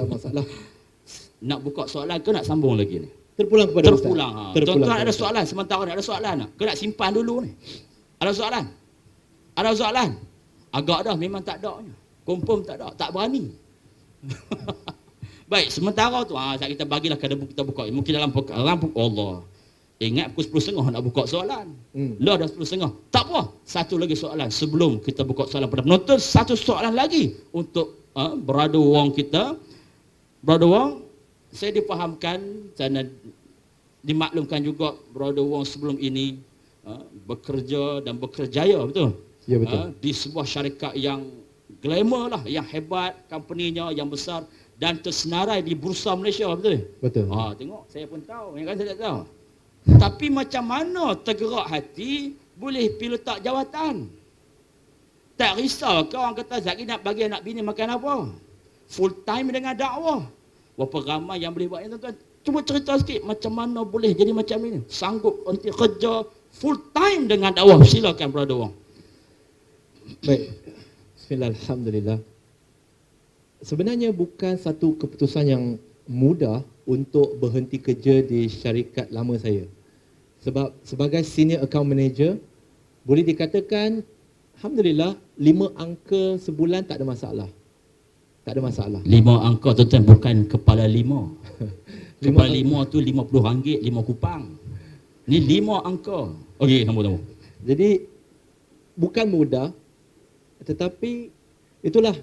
tak masalah. Nak buka soalan ke nak sambung lagi ni? Terpulang kepada Ustaz. Terpulang. Tuan-tuan ada soalan sementara ni, ada soalan tak? Ke nak simpan dulu ni? Ada soalan? Ada soalan? Agak dah memang tak ada. Confirm tak ada, tak berani. Baik, sementara tu saat kita bagilah kadang kita buka. Mungkin dalam Allah. Ingat pukul 10.30 nak buka soalan. Lah dah 10.30. Tak apa. Satu lagi soalan sebelum kita buka soalan pada penonton, satu soalan lagi untuk Brother Wong kita. Brother Wong, saya difahamkan dan dimaklumkan juga Brother Wong sebelum ini bekerja dan berkerjaya, betul? Ya, betul. Di sebuah syarikat yang glamour lah, yang hebat, company-nya yang besar dan tersenarai di Bursa Malaysia, betul? Betul. Tengok, saya pun tahu, yang kan saya tak tahu. Tapi macam mana tergerak hati boleh pergi letak jawatan? Tak risau ke orang kata Zaki nak bagi anak bini makan apa? Full time dengan dakwah. Berapa ramai yang boleh buat ini, tuan-tuan? Cuba cerita sikit macam mana boleh jadi macam ini. Sanggup untuk kerja full time dengan dakwah. Silakan Brother Wong. Baik. Bismillah, alhamdulillah. Sebenarnya bukan satu keputusan yang mudah untuk berhenti kerja di syarikat lama saya. Sebab sebagai senior account manager, boleh dikatakan alhamdulillah 5 angka sebulan tak ada masalah. Tak ada masalah. 5 angka tuan-tuan, bukan kepala 5. Kepala 5 tu RM50, 5 kupang. Ni 5 angka. Okey, sambung. Jadi bukan mudah, tetapi itulah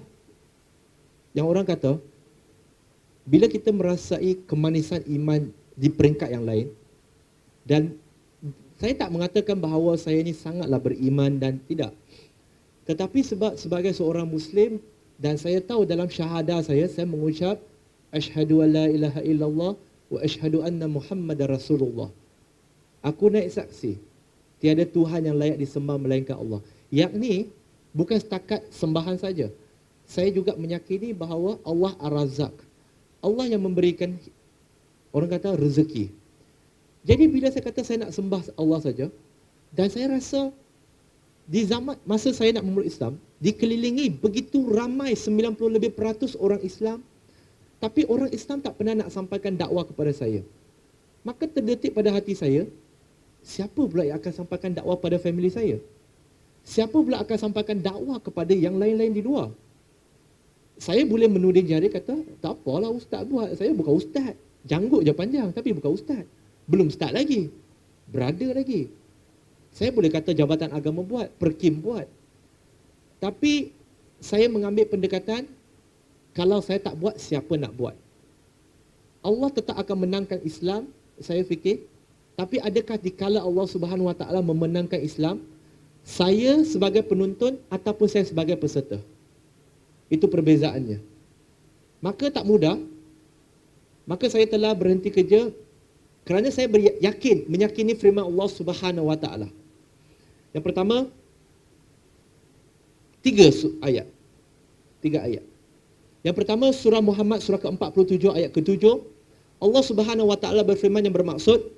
yang orang kata, bila kita merasai kemanisan iman di peringkat yang lain, dan saya tak mengatakan bahawa saya ni sangatlah beriman dan tidak. Tetapi sebab sebagai seorang Muslim, dan saya tahu dalam syahadah saya mengucap asyhadu an la ilaha illallah wa asyhadu anna Muhammadar Rasulullah. Aku naik saksi, tiada Tuhan yang layak disembah melainkan Allah. Yakni bukan setakat sembahan saja. Saya juga meyakini bahawa Allah Ar-Razzaq. Allah yang memberikan, orang kata, rezeki. Jadi bila saya kata saya nak sembah Allah saja, dan saya rasa di zaman masa saya nak memeluk Islam, dikelilingi begitu ramai 90% lebih orang Islam, tapi orang Islam tak pernah nak sampaikan dakwah kepada saya. Maka terdetik pada hati saya, siapa pula yang akan sampaikan dakwah pada family saya? Siapa pula akan sampaikan dakwah kepada yang lain-lain di luar? Saya boleh menuding jari kata, tak apalah ustaz buat, saya bukan ustaz. Janggut je panjang tapi bukan ustaz. Belum start lagi. Brother lagi. Saya boleh kata jabatan agama buat, perkim buat. Tapi saya mengambil pendekatan, kalau saya tak buat, siapa nak buat? Allah tetap akan menangkan Islam, saya fikir. Tapi adakah dikala Allah Subhanahu Wa Taala memenangkan Islam, saya sebagai penonton ataupun saya sebagai peserta? Itu perbezaannya. Maka tak mudah. Maka saya telah berhenti kerja kerana saya meyakini firman Allah Subhanahu Wa Taala. Yang pertama, 3 ayat. Yang pertama, surah Muhammad surah ke-47 ayat ke-7. Allah Subhanahu Wa Taala berfirman yang bermaksud,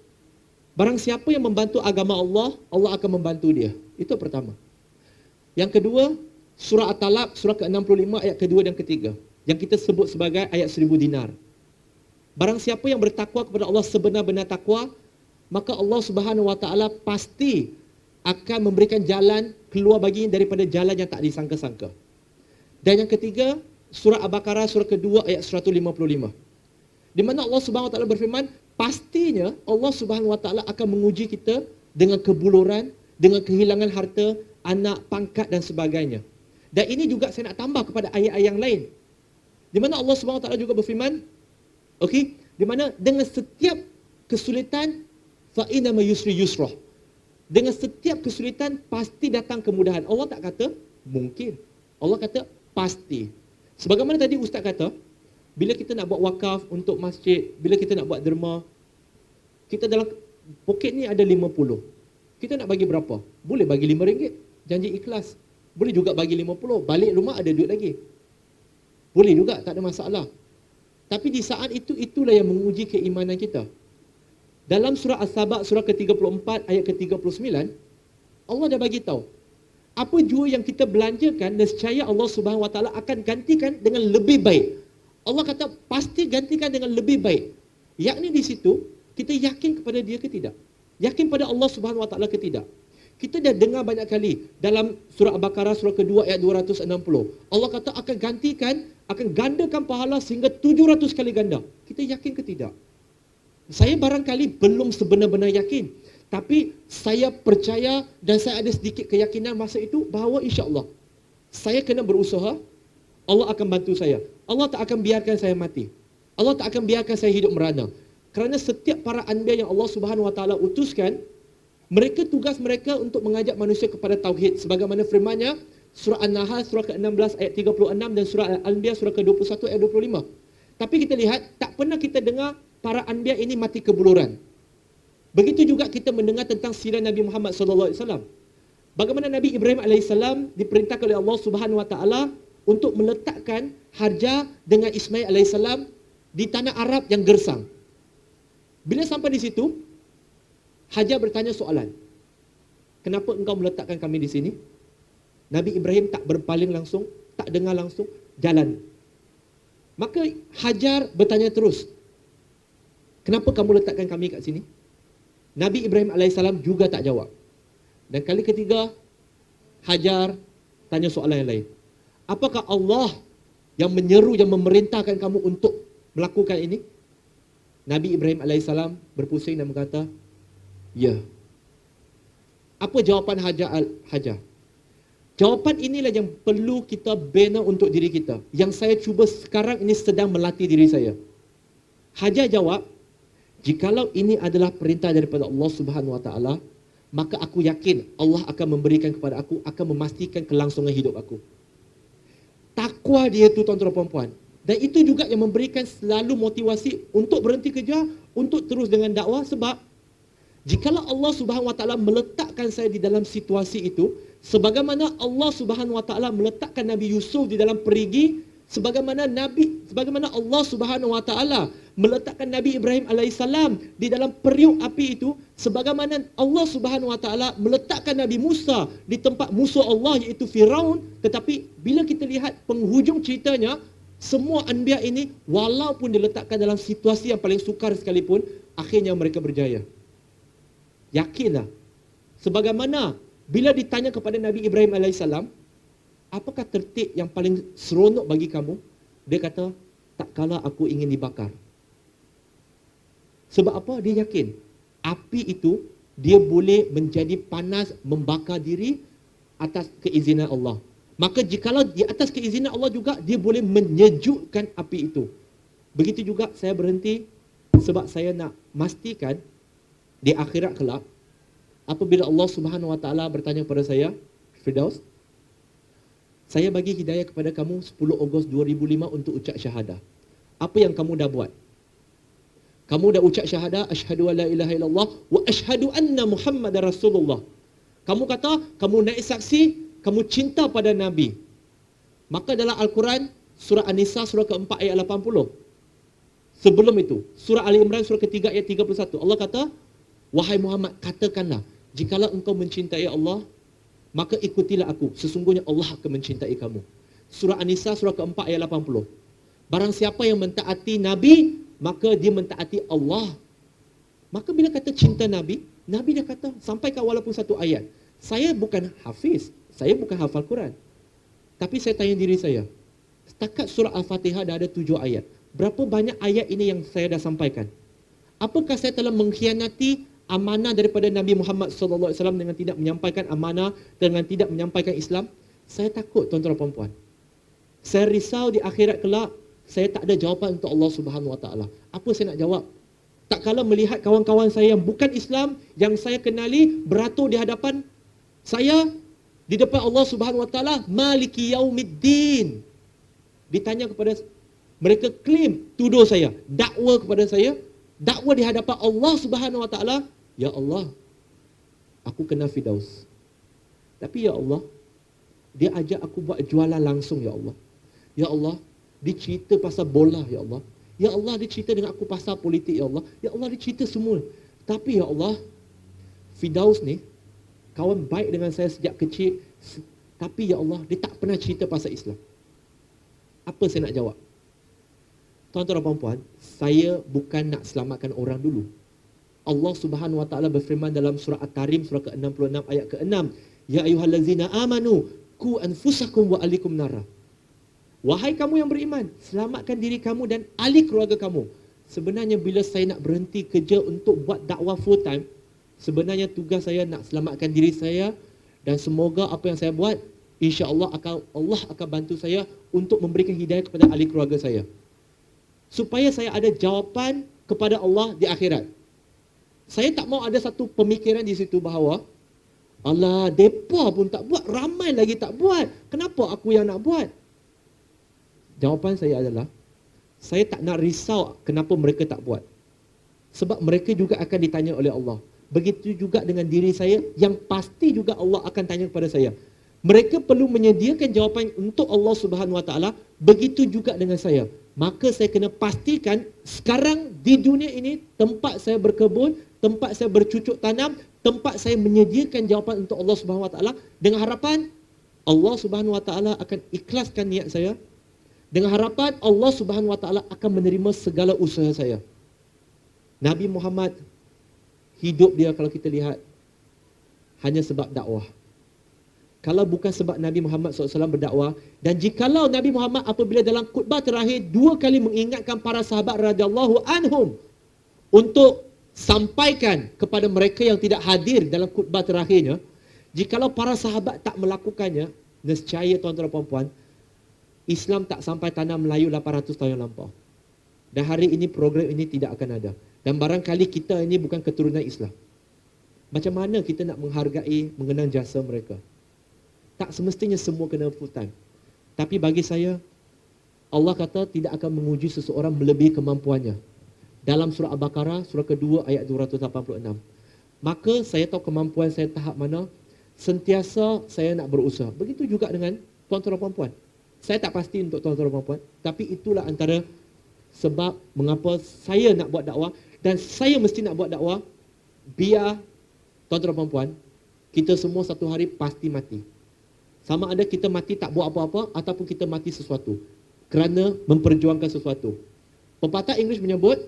barang siapa yang membantu agama Allah, Allah akan membantu dia. Itu pertama. Yang kedua, surah At-Talaq surah ke-65 ayat kedua dan ketiga, yang kita sebut sebagai ayat 1000 dinar. Barang siapa yang bertakwa kepada Allah sebenar-benar takwa, maka Allah Subhanahu Wa Taala pasti akan memberikan jalan keluar baginya daripada jalan yang tak disangka-sangka. Dan yang ketiga, surah Al-Baqarah surah kedua ayat 155. Di mana Allah Subhanahu Wa Taala berfirman, pastinya Allah Subhanahu Wa Taala akan menguji kita dengan kebuluran, dengan kehilangan harta, anak, pangkat dan sebagainya. Dan ini juga saya nak tambah kepada ayat-ayat yang lain. Di mana Allah Subhanahu Wa Taala juga berfirman, okey, di mana dengan setiap kesulitan fa inna ma yusri yusra. Dengan setiap kesulitan pasti datang kemudahan. Allah tak kata mungkin. Allah kata pasti. Sebagaimana tadi ustaz kata, bila kita nak buat wakaf untuk masjid, bila kita nak buat derma, kita dalam poket ni ada 50. Kita nak bagi berapa? Boleh bagi RM5, janji ikhlas. Boleh juga bagi 50, balik rumah ada duit lagi. Boleh juga, tak ada masalah. Tapi di saat itu, itulah yang menguji keimanan kita. Dalam surah As-Sabah surah ke-34 ayat ke-39, Allah dah bagi tahu, apa jua yang kita belanjakan, nescaya Allah Subhanahu Wa Taala akan gantikan dengan lebih baik. Allah kata pasti gantikan dengan lebih baik. Yakni di situ kita yakin kepada dia ke tidak? Yakin pada Allah Subhanahu Wa Taala ke tidak? Kita dah dengar banyak kali dalam surah Al-Baqarah surah kedua ayat 260. Allah kata akan gantikan, akan gandakan pahala sehingga 700 kali ganda. Kita yakin ke tidak? Saya barangkali belum sebenar-benar yakin. Tapi saya percaya dan saya ada sedikit keyakinan masa itu bahawa insya-Allah saya kena berusaha, Allah akan bantu saya. Allah tak akan biarkan saya mati. Allah tak akan biarkan saya hidup merana. Kerana setiap para anbiya yang Allah Subhanahu Wa Taala utuskan, mereka tugas mereka untuk mengajak manusia kepada tauhid sebagaimana firman-Nya surah An-Nahl surah ke-16 ayat 36 dan surah Al-Anbiya surah ke-21 ayat 25. Tapi kita lihat tak pernah kita dengar para anbiya ini mati kebuluran. Begitu juga kita mendengar tentang sirah Nabi Muhammad sallallahu alaihi wasallam. Bagaimana Nabi Ibrahim alaihissalam diperintahkan oleh Allah Subhanahu Wa Taala untuk meletakkan Hajar dengan Ismail alaihissalam di tanah Arab yang gersang. Bila sampai di situ, Hajar bertanya soalan. Kenapa engkau meletakkan kami di sini? Nabi Ibrahim tak berpaling langsung, tak dengar langsung, jalan. Maka Hajar bertanya terus. Kenapa kamu letakkan kami kat sini? Nabi Ibrahim alaihissalam juga tak jawab. Dan kali ketiga, Hajar tanya soalan yang lain. Apakah Allah yang menyeru, yang memerintahkan kamu untuk melakukan ini? Nabi Ibrahim alaihissalam berpusing dan berkata, ya. Apa jawapan Hajar? Jawapan inilah yang perlu kita bina untuk diri kita. Yang saya cuba sekarang ini sedang melatih diri saya. Hajar jawab, jikalau ini adalah perintah daripada Allah Subhanahu Wa Taala, maka aku yakin Allah akan memberikan kepada aku, akan memastikan kelangsungan hidup aku. Takwa dia tu tuan-tuan perempuan. Dan itu juga yang memberikan selalu motivasi untuk berhenti kerja, untuk terus dengan dakwah. Sebab jikalau Allah Subhanahu Wa Taala meletakkan saya di dalam situasi itu, sebagaimana Allah Subhanahu Wa Taala meletakkan Nabi Yusuf di dalam perigi, sebagaimana Allah Subhanahu Wa Taala meletakkan Nabi Ibrahim alaihissalam di dalam periuk api itu, sebagaimana Allah Subhanahu Wa Taala meletakkan Nabi Musa di tempat musuh Allah iaitu Firaun. Tetapi bila kita lihat penghujung ceritanya, semua anbiya ini walaupun diletakkan dalam situasi yang paling sukar sekalipun, akhirnya mereka berjaya. Yakinlah. Sebagaimana bila ditanya kepada Nabi Ibrahim alaihissalam, apakah tertib yang paling seronok bagi kamu? Dia kata, tak kala aku ingin dibakar. Sebab apa? Dia yakin api itu dia boleh menjadi panas, membakar diri atas keizinan Allah. Maka jikalau di atas keizinan Allah juga, dia boleh menyejukkan api itu. Begitu juga saya berhenti sebab saya nak pastikan di akhirat kelak, apabila Allah Subhanahu Wa Taala bertanya kepada saya, Firdaus, saya bagi hidayah kepada kamu 10 Ogos 2005 untuk ucap syahadah. Apa yang kamu dah buat? Kamu dah ucap syahadah, asyhadu an la ilaha illallah wa asyhadu anna Muhammadar Rasulullah. Kamu kata, kamu naik saksi, kamu cinta pada Nabi. Maka dalam Al-Quran, surah An-Nisa, surah ke-4 ayat 80. Sebelum itu, surah Ali Imran, surah ke-3 ayat 31. Allah kata, wahai Muhammad, katakanlah, jikalau engkau mencintai Allah, maka ikutilah aku. Sesungguhnya Allah akan mencintai kamu. Surah An-Nisa, surah ke-4 ayat 80. Barang siapa yang mentaati Nabi, maka dia mentaati Allah. Maka bila kata cinta Nabi, Nabi dia kata, sampaikan walaupun satu ayat. Saya bukan hafiz, saya bukan hafal Quran. Tapi saya tanya diri saya, setakat surah Al-Fatihah dah ada 7 ayat. Berapa banyak ayat ini yang saya dah sampaikan? Apakah saya telah mengkhianati amanah daripada Nabi Muhammad SAW dengan tidak menyampaikan amanah, dengan tidak menyampaikan Islam? Saya takut, tuan-tuan dan puan-puan. Saya risau di akhirat kelak, saya tak ada jawapan untuk Allah Subhanahu Wa Taala. Apa saya nak jawab? Tak kala melihat kawan-kawan saya yang bukan Islam, yang saya kenali, beratur di hadapan saya, di depan Allah Subhanahu Wa Taala, Maliki Yaumiddin. Ditanya kepada mereka, klaim, tuduh saya, dakwa kepada saya, dakwa di hadapan Allah Subhanahu Wa Taala, ya Allah, aku kena Firdaus. Tapi ya Allah, dia ajak aku buat jualan langsung ya Allah. Ya Allah, dia cerita pasal bola ya Allah. Ya Allah, dia cerita dengan aku pasal politik ya Allah. Ya Allah, dia cerita semua. Tapi ya Allah, Firdaus ni kawan baik dengan saya sejak kecil. Tapi ya Allah, dia tak pernah cerita pasal Islam. Apa saya nak jawab? Tuan-tuan dan puan-puan, saya bukan nak selamatkan orang dulu. Allah Subhanahu wa taala berfirman dalam surah At-Tarim surah ke-66 ayat ke-6, ya ayyuhallazina amanu qu anfusakum wa ahlikum nara. Wahai kamu yang beriman, selamatkan diri kamu dan ahli keluarga kamu. Sebenarnya bila saya nak berhenti kerja untuk buat dakwah full time, sebenarnya tugas saya nak selamatkan diri saya, dan semoga apa yang saya buat, insya-Allah Allah akan bantu saya untuk memberikan hidayah kepada ahli keluarga saya. Supaya saya ada jawapan kepada Allah di akhirat. Saya tak mau ada satu pemikiran di situ bahawa Allah, depa pun tak buat, ramai lagi tak buat, kenapa aku yang nak buat? Jawapan saya adalah, saya tak nak risau kenapa mereka tak buat. Sebab mereka juga akan ditanya oleh Allah. Begitu juga dengan diri saya, yang pasti juga Allah akan tanya kepada saya. Mereka perlu menyediakan jawapan untuk Allah Subhanahu Wa Taala. Begitu juga dengan saya. Maka saya kena pastikan sekarang di dunia ini, tempat saya berkebun, tempat saya bercucuk tanam, tempat saya menyediakan jawapan untuk Allah Subhanahu Wa Taala, dengan harapan Allah Subhanahu Wa Taala akan ikhlaskan niat saya, dengan harapan Allah Subhanahu Wa Taala akan menerima segala usaha saya. Nabi Muhammad hidup dia, kalau kita lihat, hanya sebab dakwah. Kalau bukan sebab Nabi Muhammad SAW berdakwah, dan jikalau Nabi Muhammad apabila dalam khutbah terakhir 2 kali mengingatkan para sahabat radhiyallahu anhum untuk sampaikan kepada mereka yang tidak hadir dalam khutbah terakhirnya, jikalau para sahabat tak melakukannya, nescaya tuan-tuan dan puan-puan, Islam tak sampai tanah Melayu 800 tahun yang lampau. Dan hari ini program ini tidak akan ada. Dan barangkali kita ini bukan keturunan Islam. Macam mana kita nak menghargai, mengenang jasa mereka? Tak semestinya semua kena full time. Tapi bagi saya, Allah kata tidak akan menguji seseorang melebihi kemampuannya. Dalam surah Al-Baqarah, surah kedua ayat 286. Maka saya tahu kemampuan saya tahap mana, sentiasa saya nak berusaha. Begitu juga dengan tuan-tuan dan puan-puan. Saya tak pasti untuk tuan-tuan dan puan-puan, tapi itulah antara sebab mengapa saya nak buat dakwah, dan saya mesti nak buat dakwah biar tuan-tuan dan puan-puan, kita semua satu hari pasti mati. Sama ada kita mati tak buat apa-apa, ataupun kita mati sesuatu kerana memperjuangkan sesuatu. Pepatah English menyebut,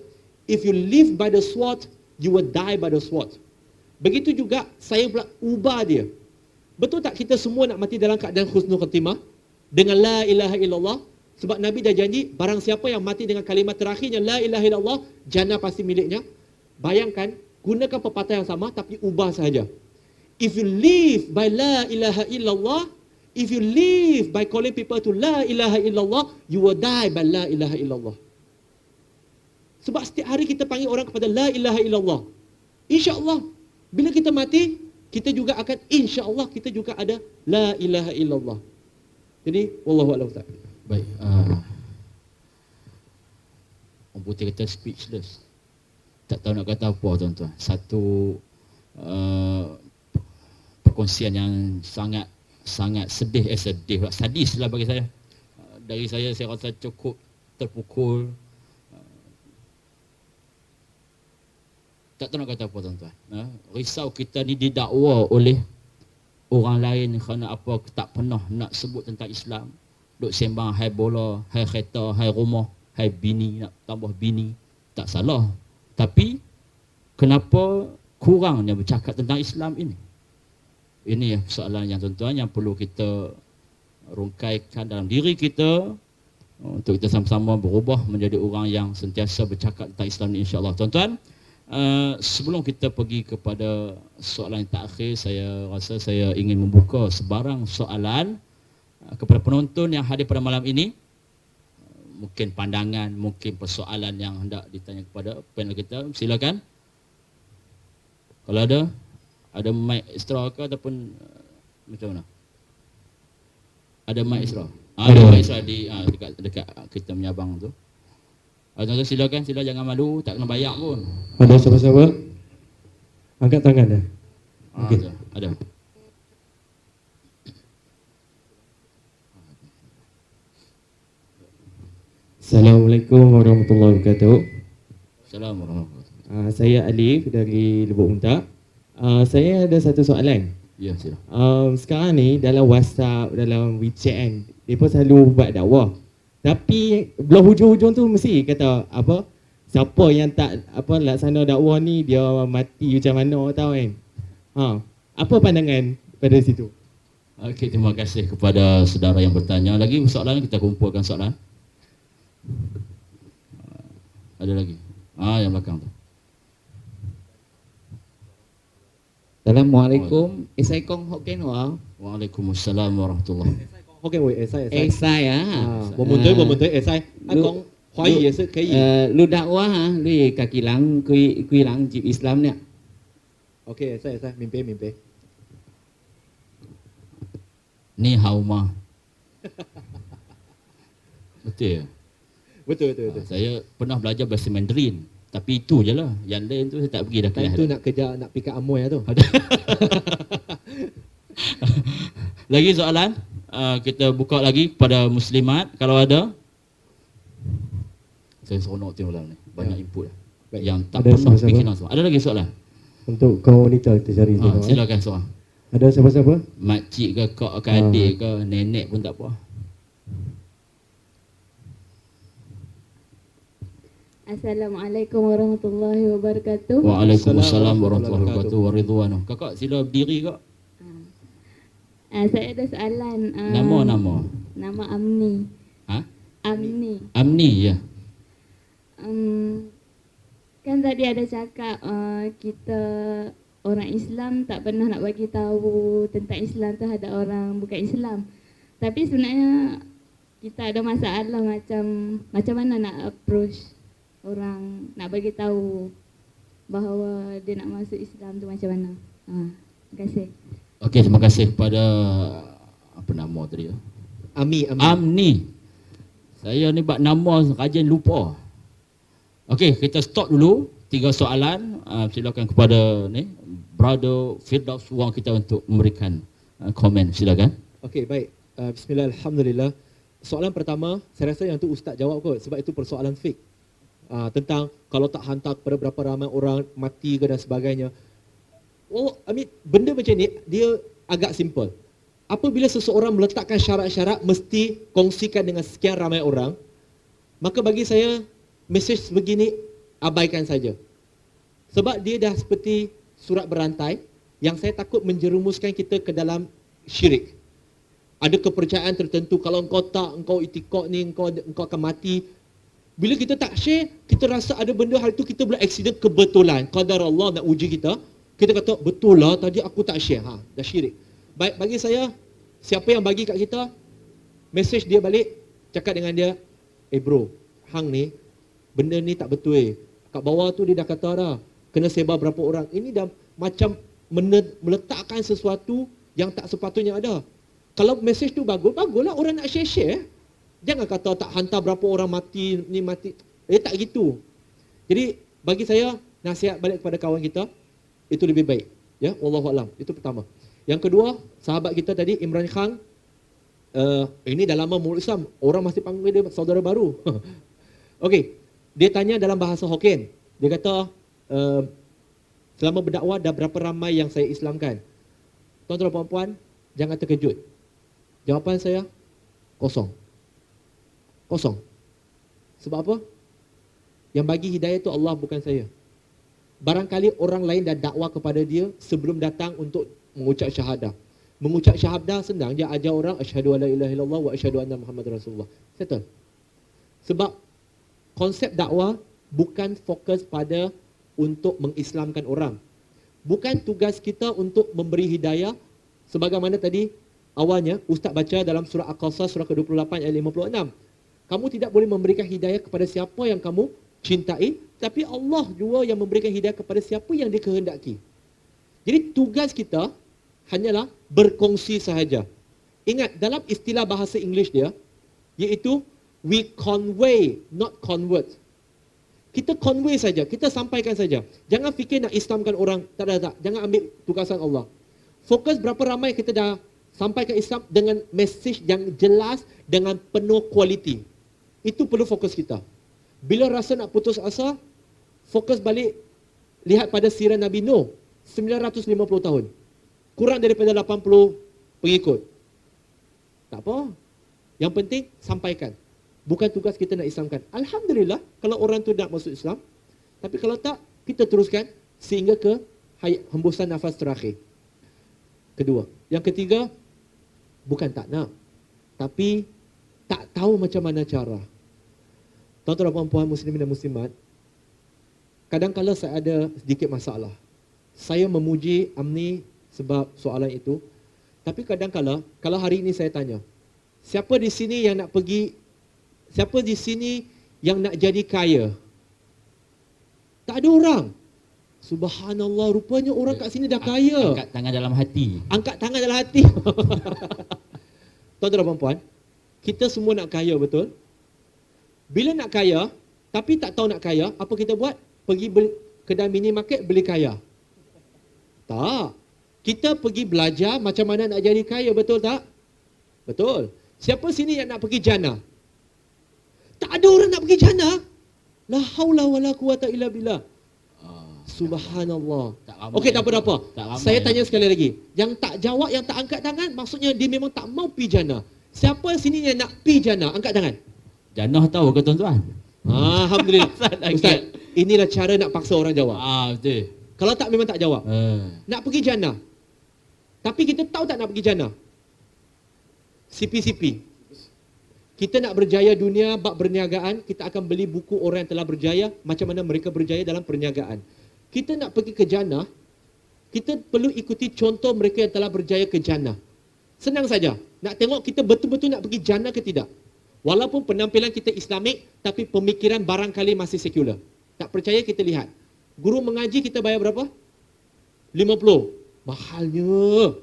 if you live by the sword, you will die by the sword. Begitu juga saya pula ubah dia. Betul tak kita semua nak mati dalam keadaan husnul khatimah dengan la ilaha illallah? Sebab Nabi dah janji, barang siapa yang mati dengan kalimat terakhirnya la ilaha illallah, jannah pasti miliknya. Bayangkan, gunakan pepatah yang sama tapi ubah sahaja. If you live by la ilaha illallah, if you live by calling people to la ilaha illallah, you will die by la ilaha illallah. Sebab setiap hari kita panggil orang kepada la ilaha illallah. InsyaAllah, bila kita mati, kita juga akan, insyaAllah kita juga ada la ilaha illallah. Jadi, wallahu a'lam bishawab. Baik, orang putih kata speechless. Tak tahu nak kata apa tuan-tuan. Satu perkongsian yang sangat sedih, sadis lah bagi saya. Dari saya rasa cukup terpukul. Tak tahu nak kata apa tuan-tuan. Risau kita ni didakwa oleh orang lain kerana apa, tak pernah nak sebut tentang Islam. Duk sembang hai bola, hai kereta, hai rumah, hai bini, nak tambah bini. Tak salah. Tapi kenapa kurangnya bercakap tentang Islam ini? Ini soalan yang tuan-tuan yang perlu kita rungkaikan dalam diri kita untuk kita sama-sama berubah menjadi orang yang sentiasa bercakap tentang Islam ini, insya-Allah. Tuan-tuan, sebelum kita pergi kepada soalan yang terakhir, saya rasa saya ingin membuka sebarang soalan kepada penonton yang hadir pada malam ini. Mungkin pandangan, mungkin persoalan yang hendak ditanya kepada panel kita, silakan. Kalau ada mic extra ke ataupun macam mana? Ada mic extra? Ada mic extra di dekat kita punya abang tu. Tuan-tuan silakan, jangan malu, tak kena bayar pun. Ada siapa-siapa? Angkat tangan dah. Okey. Ada. Assalamualaikum warahmatullahi wabarakatuh. Assalamualaikum warahmatullahi wabarakatuh. Saya Alif dari Lubuk Untak. Saya ada satu soalan. Ya, silakan. Sekarang ni dalam WhatsApp, dalam WeChat kan, mereka selalu buat dakwah. Tapi belah hujung-hujung tu mesti kata apa, siapa yang tak apa laksana dakwah ni dia mati macam mana tahu kan. Apa pandangan pada situ? Okey, terima kasih kepada saudara yang bertanya. Lagi soalan, kita kumpulkan soalan. Ada lagi? Yang belakang tu. Assalamualaikum. Saya Kong Hokkien wa. Waalaikumsalam warahmatullahi. 福建话会使会使。Saya 我们对会使。讲华语也是可以。lu dakwah lu kaki lang kui lang jib Islam ni. OK， 会使会使，明白明白。Ni hao ma. Betul ya? Betul betul betul. Saya pernah belajar bahasa Mandarin. Tapi itu je lah. Yang lain tu saya tak pergi dah kelas. Itu nak kerja, nak pick up amoy tu. Lagi soalan? Kita buka lagi kepada muslimat kalau ada. Saya seronok tengok dalam ni. Banyak input lah. Yang tak Ada pernah siapa-siapa? fikir langsung. Ada lagi soalan? Untuk kaum wanita kita cari tengok. Silakan soalan. Ada siapa-siapa? Makcik ke, kak ke, adik ke, nenek pun tak apa. Assalamualaikum warahmatullahi wabarakatuh. Waalaikumsalam warahmatullahi wabarakatuh. Waridwanu. Kakak sila berdiri kak. Saya ada soalan. Nama. Nama Amni. Amni. Amni ya. Kan tadi ada cakap kita orang Islam tak pernah nak bagi tahu tentang Islam terhadap orang bukan Islam. Tapi sebenarnya kita ada masalah macam mana nak approach orang, nak bagi tahu bahawa dia nak masuk Islam tu macam mana. Terima kasih. Okey, terima kasih kepada apa nama tadi ya? Amni. Saya ni buat nama rajin lupa. Okey, kita stop dulu. 3 soalan. Silakan kepada ni Brother Firdaus Wang kita untuk memberikan komen. Silakan. Okey, baik. Bismillah, alhamdulillah. Soalan pertama, saya rasa yang tu ustaz jawab kot sebab itu persoalan fik. Tentang kalau tak hantar kepada berapa ramai orang mati ke dan sebagainya. Benda macam ni dia agak simple. Apabila seseorang meletakkan syarat-syarat mesti kongsikan dengan sekian ramai orang, maka bagi saya mesej begini abaikan saja. Sebab dia dah seperti surat berantai yang saya takut menjerumuskan kita ke dalam syirik. Ada kepercayaan tertentu, kalau engkau tak, engkau itikad ni, engkau akan mati. Bila kita tak share, kita rasa ada benda hari tu kita boleh accident kebetulan. Qadar Allah nak uji kita. Kita kata, betul lah tadi aku tak share. Dah syirik. Baik, bagi saya, siapa yang bagi kat kita, message dia balik, cakap dengan dia, bro, hang ni, benda ni tak betul. Kat bawah tu dia dah kata dah, kena sebar berapa orang. Ini dah macam meletakkan sesuatu yang tak sepatutnya ada. Kalau message tu baguslah orang nak share-share. Jangan kata tak hantar berapa orang mati, ni mati. Tak gitu. Jadi, bagi saya, nasihat balik kepada kawan kita, itu lebih baik. Ya, wallahualam. Itu pertama. Yang kedua, sahabat kita tadi Imran Khan, ini dah lama mulut Islam, orang masih panggil dia saudara baru. Okey, dia tanya dalam bahasa Hokkien. Dia kata, selama berdakwah dah berapa ramai yang saya Islamkan? Tuan-tuan dan puan-puan, jangan terkejut. Jawapan saya, kosong. Kosong. Sebab apa? Yang bagi hidayah itu Allah, bukan saya. Barangkali orang lain dah dakwah kepada dia sebelum datang untuk mengucap syahadah. Mengucap syahadah senang, dia ajar orang asyhadu alla ilaha illallah wa asyhadu anna Muhammadar Rasulullah. Settle. Sebab konsep dakwah bukan fokus pada untuk mengislamkan orang. Bukan tugas kita untuk memberi hidayah sebagaimana tadi awalnya Ustaz baca dalam surah Al-Qasas surah ke-28 ayat 56. Kamu tidak boleh memberikan hidayah kepada siapa yang kamu cintai, tapi Allah juga yang memberikan hidayah kepada siapa yang dia kehendaki. Jadi tugas kita hanyalah berkongsi sahaja. Ingat, dalam istilah bahasa Inggeris dia, iaitu we convey, not convert. Kita convey saja, kita sampaikan saja. Jangan fikir nak Islamkan orang, tak. Jangan ambil tugasan Allah. Fokus berapa ramai kita dah sampaikan Islam dengan message yang jelas, dengan penuh kualiti. Itu perlu fokus kita. Bila rasa nak putus asa, fokus balik, lihat pada sirah Nabi Nuh, 950 tahun. Kurang daripada 80 pengikut. Tak apa. Yang penting, sampaikan. Bukan tugas kita nak Islamkan. Alhamdulillah kalau orang tu nak masuk Islam. Tapi kalau tak, kita teruskan sehingga ke hembusan nafas terakhir. Kedua. Yang ketiga, bukan tak nak, tapi tak tahu macam mana cara. Tuan-tuan dan puan-puan muslimin dan muslimat, kadang-kadang saya ada sedikit masalah. Saya memuji Amni sebab soalan itu. Tapi kadang-kadang, kalau hari ini saya tanya, siapa di sini yang nak pergi, siapa di sini yang nak jadi kaya? Tak ada orang. Subhanallah, rupanya orang kat sini dah kaya. Angkat tangan dalam hati. Angkat tangan dalam hati. Tuan-tuan dan puan-puan, kita semua nak kaya, betul? Bila nak kaya, tapi tak tahu nak kaya, apa kita buat? Pergi kedai minimarket beli kaya. Tak. Kita pergi belajar macam mana nak jadi kaya, betul tak? Betul. Siapa sini yang nak pergi jannah? Tak ada orang nak pergi jannah. La haula wala quwata illa billah. Subhanallah. Okey, tak apa-apa. Saya tanya sekali lagi. Yang tak jawab, yang tak angkat tangan, maksudnya dia memang tak mau pergi jannah. Siapa sini yang nak pergi jannah? Angkat tangan. Jannah tahu ke tuan-tuan? Alhamdulillah. Ustaz, inilah cara nak paksa orang jawab. Betul. Kalau tak, memang tak jawab. Nak pergi jannah. Tapi kita tahu tak nak pergi jannah? CP-CP. Kita nak berjaya dunia, bab perniagaan, kita akan beli buku orang yang telah berjaya, macam mana mereka berjaya dalam perniagaan. Kita nak pergi ke jannah, kita perlu ikuti contoh mereka yang telah berjaya ke jannah. Senang saja. Nak tengok kita betul-betul nak pergi jannah ke tidak. Walaupun penampilan kita Islamik, tapi pemikiran barangkali masih sekular. Tak percaya, kita lihat. Guru mengaji kita bayar berapa? 50. Mahalnya.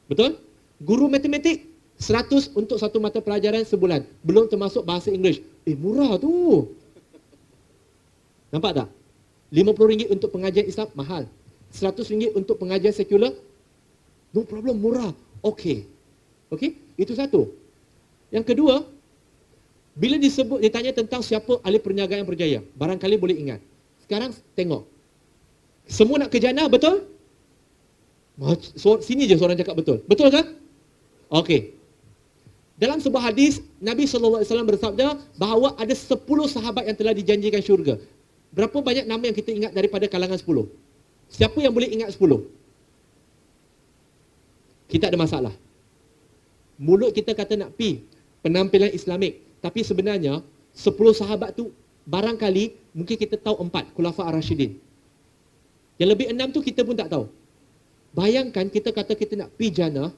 Betul? Guru matematik 100 untuk satu mata pelajaran sebulan. Belum termasuk bahasa Inggeris. Murah tu. Nampak tak? RM50 untuk pengajian Islam, mahal. RM100 untuk pengajian sekular, no problem, murah. Okey. Okey? Itu satu. Yang kedua, bila ditanya tentang siapa ahli perniagaan yang berjaya, barangkali boleh ingat. Sekarang tengok. Semua nak ke jannah, betul? Sini je seorang cakap betul. Betul kan? Okey. Dalam sebuah hadis, Nabi SAW bersabda bahawa ada 10 sahabat yang telah dijanjikan syurga. Berapa banyak nama yang kita ingat daripada kalangan 10? Siapa yang boleh ingat 10? Kita ada masalah. Mulut kita kata nak pi penampilan Islamik, tapi sebenarnya 10 sahabat tu barangkali mungkin kita tahu 4 Khulafa Ar-Rasyidin. Yang lebih 6 tu kita pun tak tahu. Bayangkan kita kata kita nak pi jannah,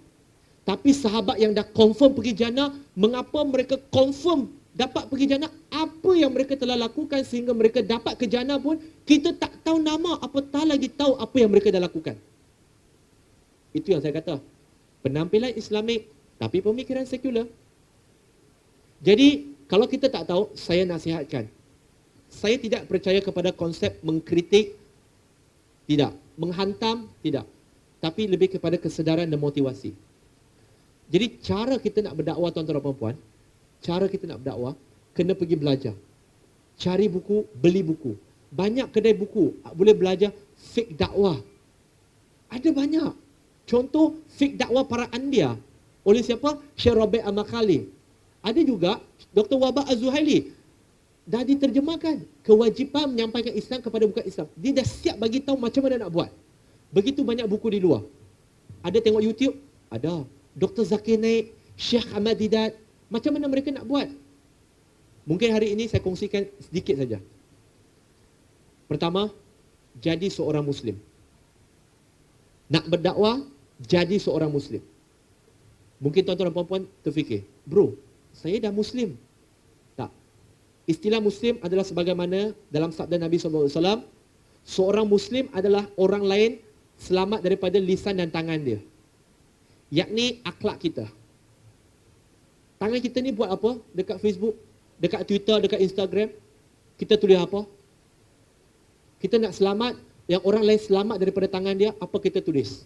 tapi sahabat yang dah confirm pergi jannah, mengapa mereka confirm dapat pergi jannah? Apa yang mereka telah lakukan sehingga mereka dapat ke jannah pun kita tak tahu nama, apatah lagi tahu apa yang mereka dah lakukan. Itu yang saya kata. Penampilan Islamik tapi pemikiran sekular. Jadi kalau kita tak tahu, saya nasihatkan. Saya tidak percaya kepada konsep mengkritik, tidak. Menghantam, tidak. Tapi lebih kepada kesedaran dan motivasi. Jadi cara kita nak berdakwah, tuan-tuan dan puan-puan, cara kita nak berdakwah, kena pergi belajar. Cari buku, beli buku. Banyak kedai buku, boleh belajar fik dakwah. Ada banyak. Contoh, fik dakwah para anbiya. Oleh siapa? Syekh Rabi' Al-Makhali. Ada juga, Dr. Wahbah Az-Zuhaili. Dah diterjemahkan. Kewajipan menyampaikan Islam kepada bukan Islam. Dia dah siap bagi tahu macam mana nak buat. Begitu banyak buku di luar. Ada tengok YouTube? Ada. Dr. Zakir Naik, Syekh Ahmad Didat. Macam mana mereka nak buat? Mungkin hari ini saya kongsikan sedikit saja. Pertama, jadi seorang Muslim. Nak berdakwah, jadi seorang Muslim. Mungkin tuan-tuan dan puan-puan terfikir, bro, saya dah Muslim. Tak. Istilah Muslim adalah sebagaimana dalam sabda Nabi SAW, seorang Muslim adalah orang lain selamat daripada lisan dan tangan dia. Yakni akhlak kita. Tangan kita ni buat apa? Dekat Facebook, dekat Twitter, dekat Instagram, kita tulis apa? Kita nak selamat, yang orang lain selamat daripada tangan dia, apa kita tulis?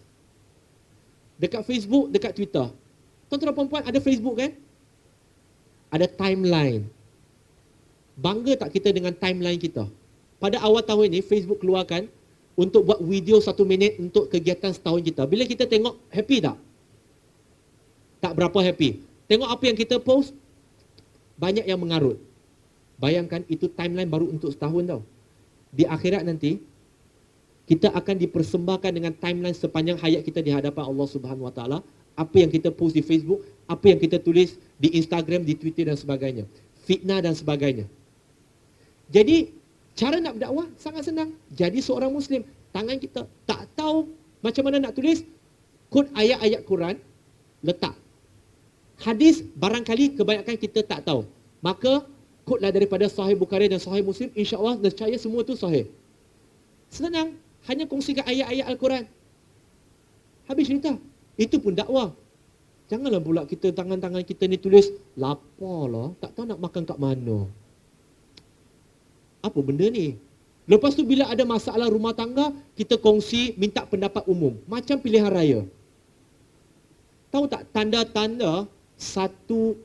Dekat Facebook, dekat Twitter. Tuan-tuan dan puan-puan, ada Facebook kan? Ada timeline. Bangga tak kita dengan timeline kita? Pada awal tahun ini, Facebook keluarkan untuk buat video 1 minit untuk kegiatan setahun kita. Bila kita tengok, happy tak? Tak berapa happy. Tengok apa yang kita post, banyak yang mengarut. Bayangkan itu timeline baru untuk setahun tau. Di akhirat nanti, kita akan dipersembahkan dengan timeline sepanjang hayat kita di hadapan Allah Subhanahu Wa Taala. Apa yang kita post di Facebook, apa yang kita tulis di Instagram, di Twitter dan sebagainya. Fitnah dan sebagainya. Jadi, cara nak berdakwah sangat senang. Jadi seorang Muslim, tangan kita tak tahu macam mana nak tulis, kod ayat-ayat Quran, letak. Hadis barangkali kebanyakan kita tak tahu. Maka, kodlah daripada Sahih Bukhari dan Sahih Muslim, insya-Allah nescaya semua tu sahih. Senang, hanya kongsikan ayat-ayat Al-Quran. Habis cerita. Itu pun dakwah. Janganlah pula kita tangan-tangan kita ni tulis, lapar lah, tak tahu nak makan kat mana. Apa benda ni? Lepas tu bila ada masalah rumah tangga, kita kongsi, minta pendapat umum. Macam pilihan raya. Tahu tak tanda-tanda satu,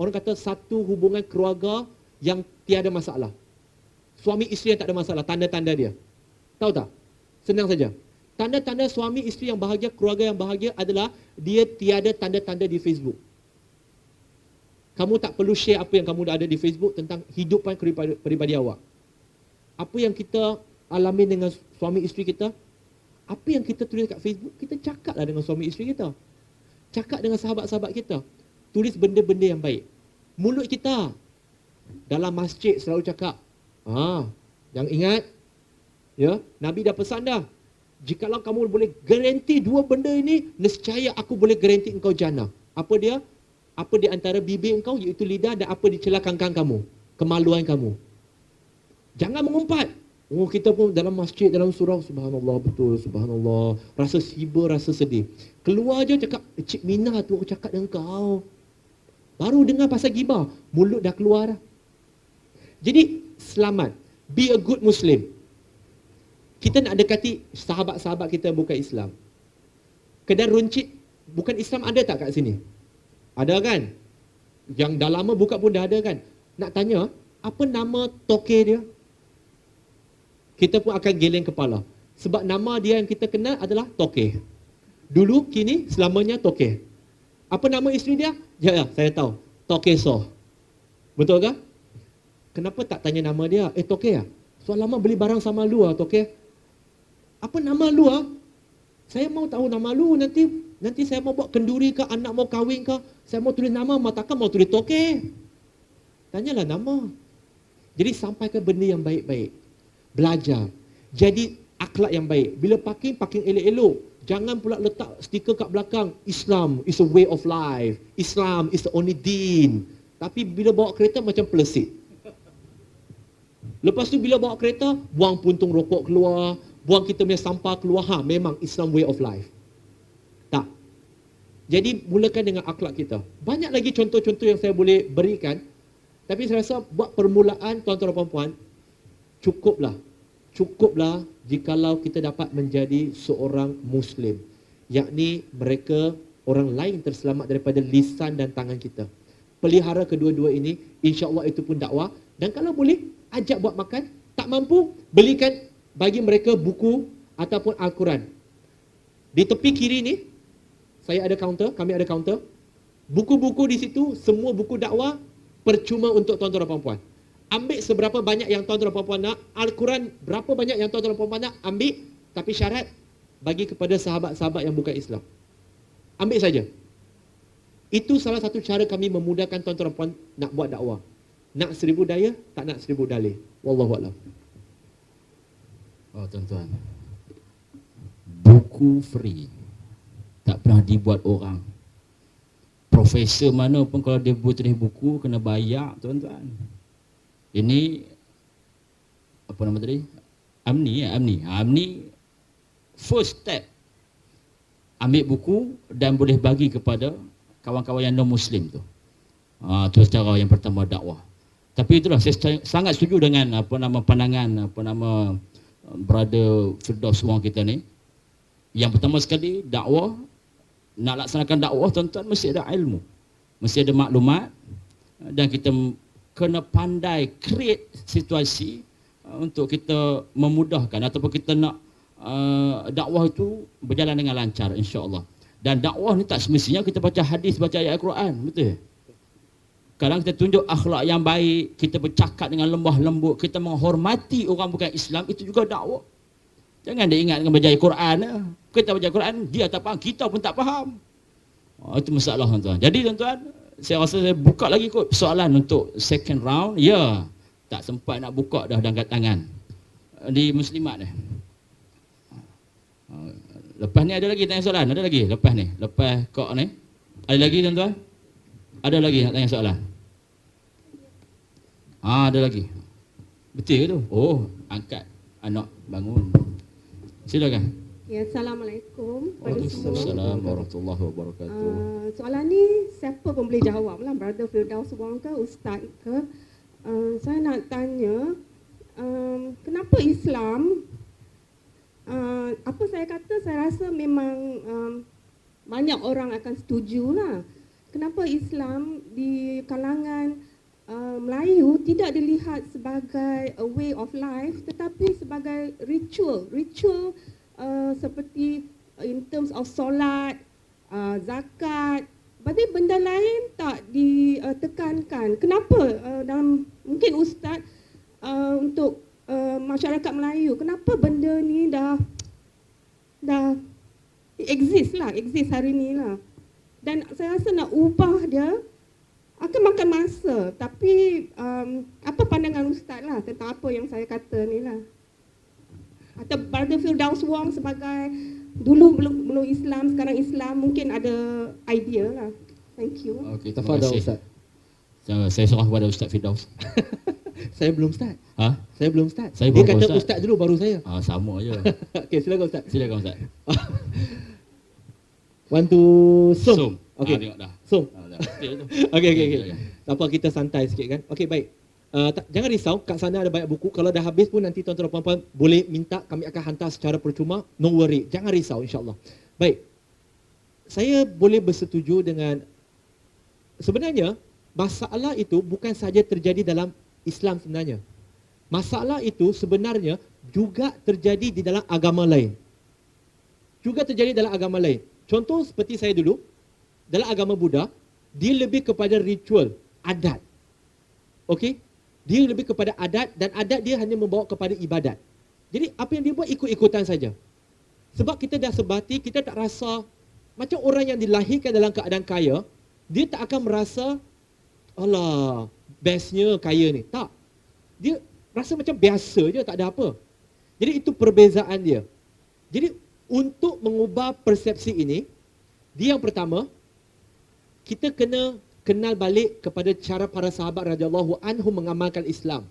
orang kata satu hubungan keluarga yang tiada masalah? Suami isteri yang tak ada masalah, tanda-tanda dia. Tahu tak? Senang saja. Tanda-tanda suami isteri yang bahagia, keluarga yang bahagia adalah dia tiada tanda-tanda di Facebook. Kamu tak perlu share apa yang kamu dah ada di Facebook tentang hidupan peribadi awak. Apa yang kita alami dengan suami isteri kita, apa yang kita tulis kat Facebook, kita cakaplah dengan suami isteri kita. Cakap dengan sahabat-sahabat kita. Tulis benda-benda yang baik. Mulut kita dalam masjid selalu cakap, yang ingat, ya, Nabi dah pesan dah. Jikalau kamu boleh garanti dua benda ini, nescaya aku boleh garanti engkau jannah. Apa dia? Apa di antara bibir engkau, iaitu lidah, dan apa di celah kangkang kamu, kemaluan kamu. Jangan mengumpat. Oh, kita pun dalam masjid, dalam surau, subhanallah, betul, subhanallah. Rasa siba, rasa sedih. Keluar je cakap, Cik Mina tu aku cakap dengan kau. Baru dengar pasal gibah, mulut dah keluar dah. Jadi, selamat. Be a good Muslim. Kita nak dekati sahabat-sahabat kita bukan Islam. Kedai runcit bukan Islam ada tak kat sini? Ada kan? Yang dah lama buka pun dah ada kan? Nak tanya, apa nama toke dia? Kita pun akan geleng kepala. Sebab nama dia yang kita kenal adalah toke. Dulu, kini, selamanya toke. Apa nama isteri dia? Ya, saya tahu. Toke Soh. Betul ke? Kenapa tak tanya nama dia? Toke lah. So lama beli barang sama lu lah, toke. Apa nama lu ah? Saya mau tahu nama lu, nanti saya mau buat kenduri ke, anak mau kahwin ke, saya mau tulis nama, takkan mau tulis toke. Tanyalah nama. Jadi sampaikan benda yang baik-baik. Belajar. Jadi akhlak yang baik. Bila parking elok-elok. Jangan pula letak stiker kat belakang, Islam is a way of life. Islam is the only deen. Tapi bila bawa kereta macam pelesit. Lepas tu bila bawa kereta, buang puntung rokok keluar, buang kita punya sampah keluar. Memang Islam way of life. Tak. Jadi mulakan dengan akhlak kita. Banyak lagi contoh-contoh yang saya boleh berikan. Tapi saya rasa buat permulaan tuan-tuan dan puan-puan, cukuplah jikalau kita dapat menjadi seorang Muslim. Yakni mereka, orang lain terselamat daripada lisan dan tangan kita. Pelihara kedua-dua ini, insya-Allah itu pun dakwah. Dan kalau boleh, ajak buat makan. Tak mampu, belikan bagi mereka buku ataupun Al-Quran. Di tepi kiri ni, saya ada kaunter, kami ada kaunter. Buku-buku di situ, semua buku dakwah, percuma untuk tuan-tuan dan puan-puan. Ambil seberapa banyak yang tuan-tuan dan puan-puan nak. Al-Quran, berapa banyak yang tuan-tuan dan puan-puan nak, ambil. Tapi syarat, bagi kepada sahabat-sahabat yang bukan Islam. Ambil saja. Itu salah satu cara kami memudahkan tuan-tuan dan puan nak buat dakwah. Nak 1000 daya, tak nak 1000 dalih. Wallahualam. Oh tuan-tuan, buku free tak pernah dibuat orang. Profesor mana pun kalau dia buat tulis buku kena bayar tuan-tuan. Ini apa nama tadi? Amni first step. Ambil buku dan boleh bagi kepada kawan-kawan yang non-Muslim tu. Itu cara yang pertama dakwah. Tapi itulah saya sangat setuju dengan pandangan Brother Firdaus Wong kita ni. Yang pertama sekali dakwah, nak laksanakan dakwah tuan-tuan mesti ada ilmu, mesti ada maklumat, dan kita kena pandai create situasi untuk kita memudahkan ataupun kita nak dakwah itu berjalan dengan lancar, insya-Allah. Dan dakwah ni tak semestinya kita baca hadis, baca ayat Al-Quran, betul? Sekarang kita tunjuk akhlak yang baik, kita bercakap dengan lembah lembut, kita menghormati orang bukan Islam, itu juga dakwah. Jangan dia ingat dengan berjaya Quran. Kita berjaya Quran, dia tak faham, kita pun tak faham. Itu masalah tuan-tuan. Jadi tuan-tuan, saya rasa saya buka lagi kot soalan untuk second round. Ya, tak sempat nak buka dah angkat tangan. Di Muslimat ni. Lepas ni ada lagi tanya soalan? Ada lagi? Lepas ni? Lepas kok ni? Ada lagi tuan-tuan? Ada lagi nak tanya soalan? Ada lagi. Betul ke tu? Oh, angkat anak bangun. Silakan. Ya, Assalamualaikum pada semua. Waalaikumsalam warahmatullahi wabarakatuh. Soalan ni siapa pun boleh jawab lah, Brother Firdaus Wong ke, Ustaz ke. Saya nak tanya, kenapa Islam, apa saya kata, saya rasa memang banyak orang akan setuju lah. Kenapa Islam di kalangan Melayu tidak dilihat sebagai a way of life tetapi sebagai ritual seperti in terms of solat, zakat, berarti benda lain tak ditekankan. Kenapa dalam mungkin Ustaz untuk masyarakat Melayu, kenapa benda ni dah exist hari ni lah. Dan saya rasa nak ubah dia akan makan masa. Tapi apa pandangan Ustaz lah tentang apa yang saya kata ni lah. Atau Brother Firdaus Wong sebagai dulu belum Islam, sekarang Islam, mungkin ada idea lah. Thank you. Okey, Tafadhal Ustaz. Saya serah kepada Ustaz Firdaus. Saya belum start. Saya belum start. Saya Dia belum kata start. Ustaz dulu baru saya. Sama je. Okey, silakan Ustaz. Silakan Ustaz. One, two, Som. Okey. Tengok dah. Som. Dah. Betul tu. Okey. Silakan. Tak apa, kita santai sikit kan. Okey, baik. Jangan risau, kat sana ada banyak buku. Kalau dah habis pun nanti tuan-tuan dan puan-puan boleh minta, kami akan hantar secara percuma. No worry, jangan risau insya-Allah. Baik. Saya boleh bersetuju dengan, sebenarnya masalah itu bukan saja terjadi dalam Islam sebenarnya. Masalah itu sebenarnya juga terjadi di dalam agama lain. Juga terjadi dalam agama lain. Contoh seperti saya dulu, dalam agama Buddha, dia lebih kepada ritual, adat. Okey? Dia lebih kepada adat, dan adat dia hanya membawa kepada ibadat. Jadi apa yang dia buat ikut-ikutan saja. Sebab kita dah sebati, kita tak rasa macam orang yang dilahirkan dalam keadaan kaya, dia tak akan merasa, alah, bestnya kaya ni. Tak. Dia rasa macam biasa je, tak ada apa. Jadi itu perbezaan dia. Jadi untuk mengubah persepsi ini, dia yang pertama, kita kena kenal balik kepada cara para sahabat radhiyallahu anhum mengamalkan Islam.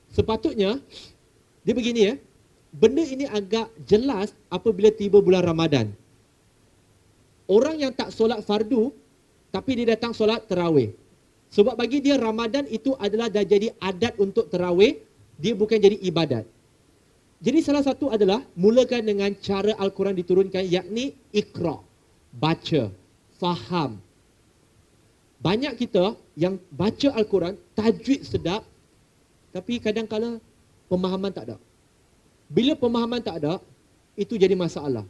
Sepatutnya, dia begini ya, benda ini agak jelas apabila tiba bulan Ramadan. Orang yang tak solat fardu, tapi dia datang solat tarawih. Sebab bagi dia Ramadan itu adalah dah jadi adat untuk tarawih, dia bukan jadi ibadat. Jadi salah satu adalah mulakan dengan cara Al-Quran diturunkan, yakni Iqra, baca, faham. Banyak kita yang baca Al-Quran, tajwid sedap, tapi kadang-kala pemahaman tak ada. Bila pemahaman tak ada, itu jadi masalah.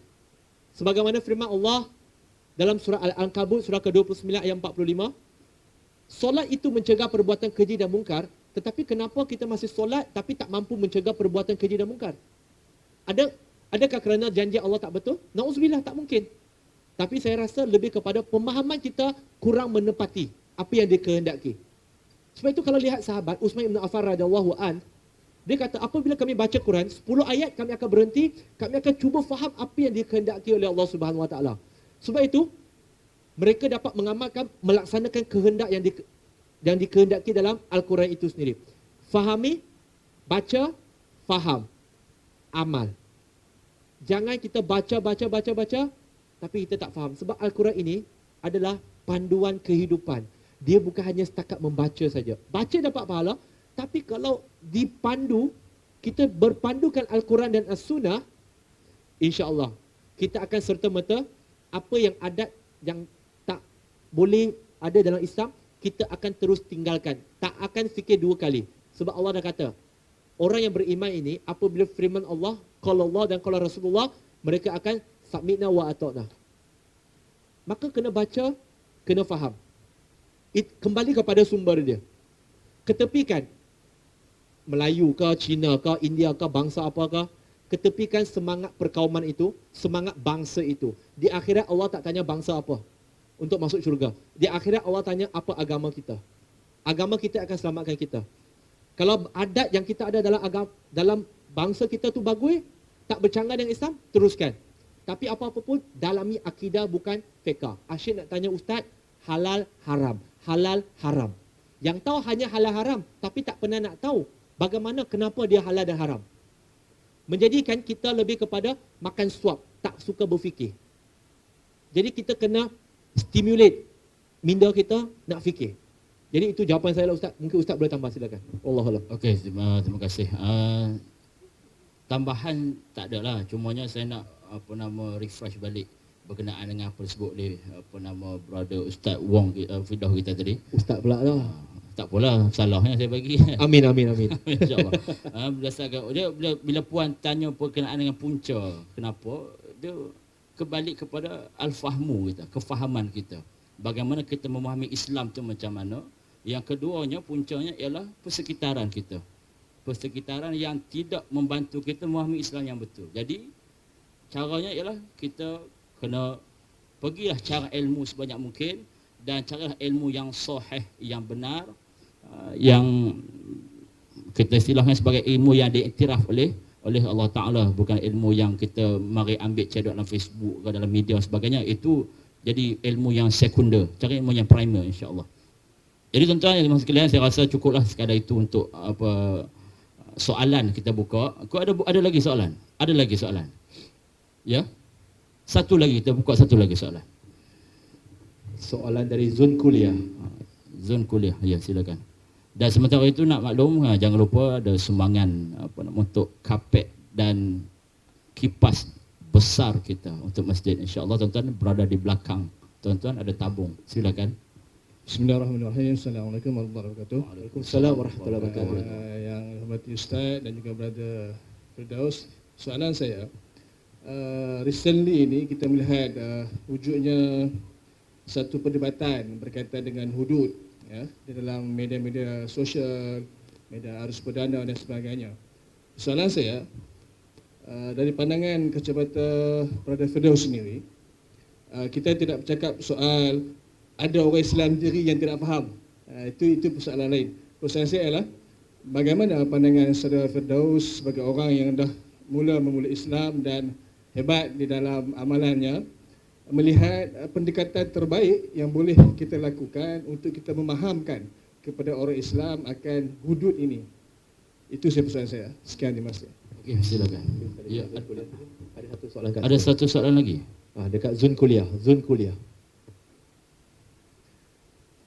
Sebagaimana firman Allah dalam surah Al-Ankabut, surah ke-29 ayat 45, solat itu mencegah perbuatan keji dan mungkar, tetapi kenapa kita masih solat tapi tak mampu mencegah perbuatan keji dan mungkar? Adakah kerana janji Allah tak betul? Na'udzubillah, tak mungkin. Tapi saya rasa lebih kepada pemahaman kita kurang menepati apa yang dikehendaki. Sebab itu kalau lihat sahabat Utsman bin Affan radhiyallahu an, dia kata apabila kami baca Quran 10 ayat kami akan berhenti, kami akan cuba faham apa yang dikehendaki oleh Allah Subhanahu wa taala. Sebab itu mereka dapat mengamalkan, melaksanakan kehendak yang dikehendaki dalam Al-Quran itu sendiri. Fahami, baca, faham, amal. Jangan kita baca, tapi kita tak faham. Sebab Al-Quran ini adalah panduan kehidupan. Dia bukan hanya setakat membaca saja. Baca dapat pahala, tapi kalau dipandu, kita berpandukan Al-Quran dan As-Sunnah, insya-Allah kita akan serta-merta apa yang adat yang tak boleh ada dalam Islam, kita akan terus tinggalkan. Tak akan fikir dua kali. Sebab Allah dah kata, orang yang beriman ini, apabila firman Allah, qala Allah dan qala Rasulullah, mereka akan sami'na wa ata'na. Maka kena baca, kena faham. Kembali kepada sumber dia. Ketepikan Melayu ke, Cina ke, India ke, bangsa apakah, ketepikan semangat perkauman itu, semangat bangsa itu. Di akhirat Allah tak tanya bangsa apa untuk masuk syurga. Di akhirat Allah tanya apa agama kita. Agama kita akan selamatkan kita. Kalau adat yang kita ada dalam bangsa kita tu bagus, tak bercanggah dengan Islam, teruskan. Tapi apa-apa pun, dalami akidah bukan fiqh. Asyik nak tanya ustaz, halal haram, halal haram. Yang tahu hanya halal haram, tapi tak pernah nak tahu bagaimana, kenapa dia halal dan haram. Menjadikan kita lebih kepada makan suap, tak suka berfikir. Jadi kita kena stimulate minda kita nak fikir. Jadi itu jawapan saya lah ustaz. Mungkin ustaz boleh tambah, silakan. Wallahualam. Okey, terima kasih. Tambahan tak ada lah. Cumanya saya nak refresh balik berkenaan dengan apa disebut oleh brother Ustaz Wong Fidah kita tadi. Ustaz pula lah. Tak apalah, salahnya saya bagi. Amin, amin, amin. InsyaAllah. Berdasarkan dia bila puan tanya berkenaan dengan punca, kenapa? Dia kembali kepada al-fahmu kita, kefahaman kita. Bagaimana kita memahami Islam tu macam mana? Yang keduanya, puncanya ialah persekitaran kita. Persekitaran yang tidak membantu kita memahami Islam yang betul. Jadi caranya ialah kita kena pergilah cara ilmu sebanyak mungkin dan carilah ilmu yang sahih, yang benar, yang kita istilahkan sebagai ilmu yang diiktiraf oleh Allah Ta'ala, bukan ilmu yang kita mari ambil cedok dalam Facebook ke dalam media dan sebagainya. Itu jadi ilmu yang sekunder, cari ilmu yang primer, insya-Allah. Jadi tuan-tuan yang sekalian, saya rasa cukuplah sekadar itu untuk soalan kita buka. Ada lagi soalan? Ada lagi soalan? Ya? Satu lagi, kita buka satu lagi soalan. Soalan dari Zon Kuliah. Zon Kuliah, ya silakan. Dan sementara itu nak maklum, jangan lupa ada sumbangan untuk kapet dan kipas besar kita untuk masjid. InsyaAllah tuan-tuan berada di belakang. Tuan-tuan ada tabung. Silakan. Bismillahirrahmanirrahim. Assalamualaikum warahmatullahi wabarakatuh. Waalaikumsalam warahmatullahi wabarakatuh. Yang hormati Ustaz dan juga Brother Firdaus, soalan saya, recently ini kita melihat wujudnya satu perdebatan berkaitan dengan hudud, ya, di dalam media-media sosial, media arus perdana dan sebagainya. Soalan saya, dari pandangan kacamata Brother Firdaus sendiri, kita tidak bercakap soal ada orang Islam sendiri yang tidak faham. Itu persoalan lain. Persoalan saya adalah bagaimana pandangan Saudara Firdaus sebagai orang yang dah memula Islam dan hebat di dalam amalannya, melihat pendekatan terbaik yang boleh kita lakukan untuk kita memahamkan kepada orang Islam akan hudud ini. Itu persoalan saya. Sekian, terima kasih. Okey, silakan. Ya, ada satu soalan kat ada satu soalan lagi. Dekat Zon Kuliah, Zon Kuliah.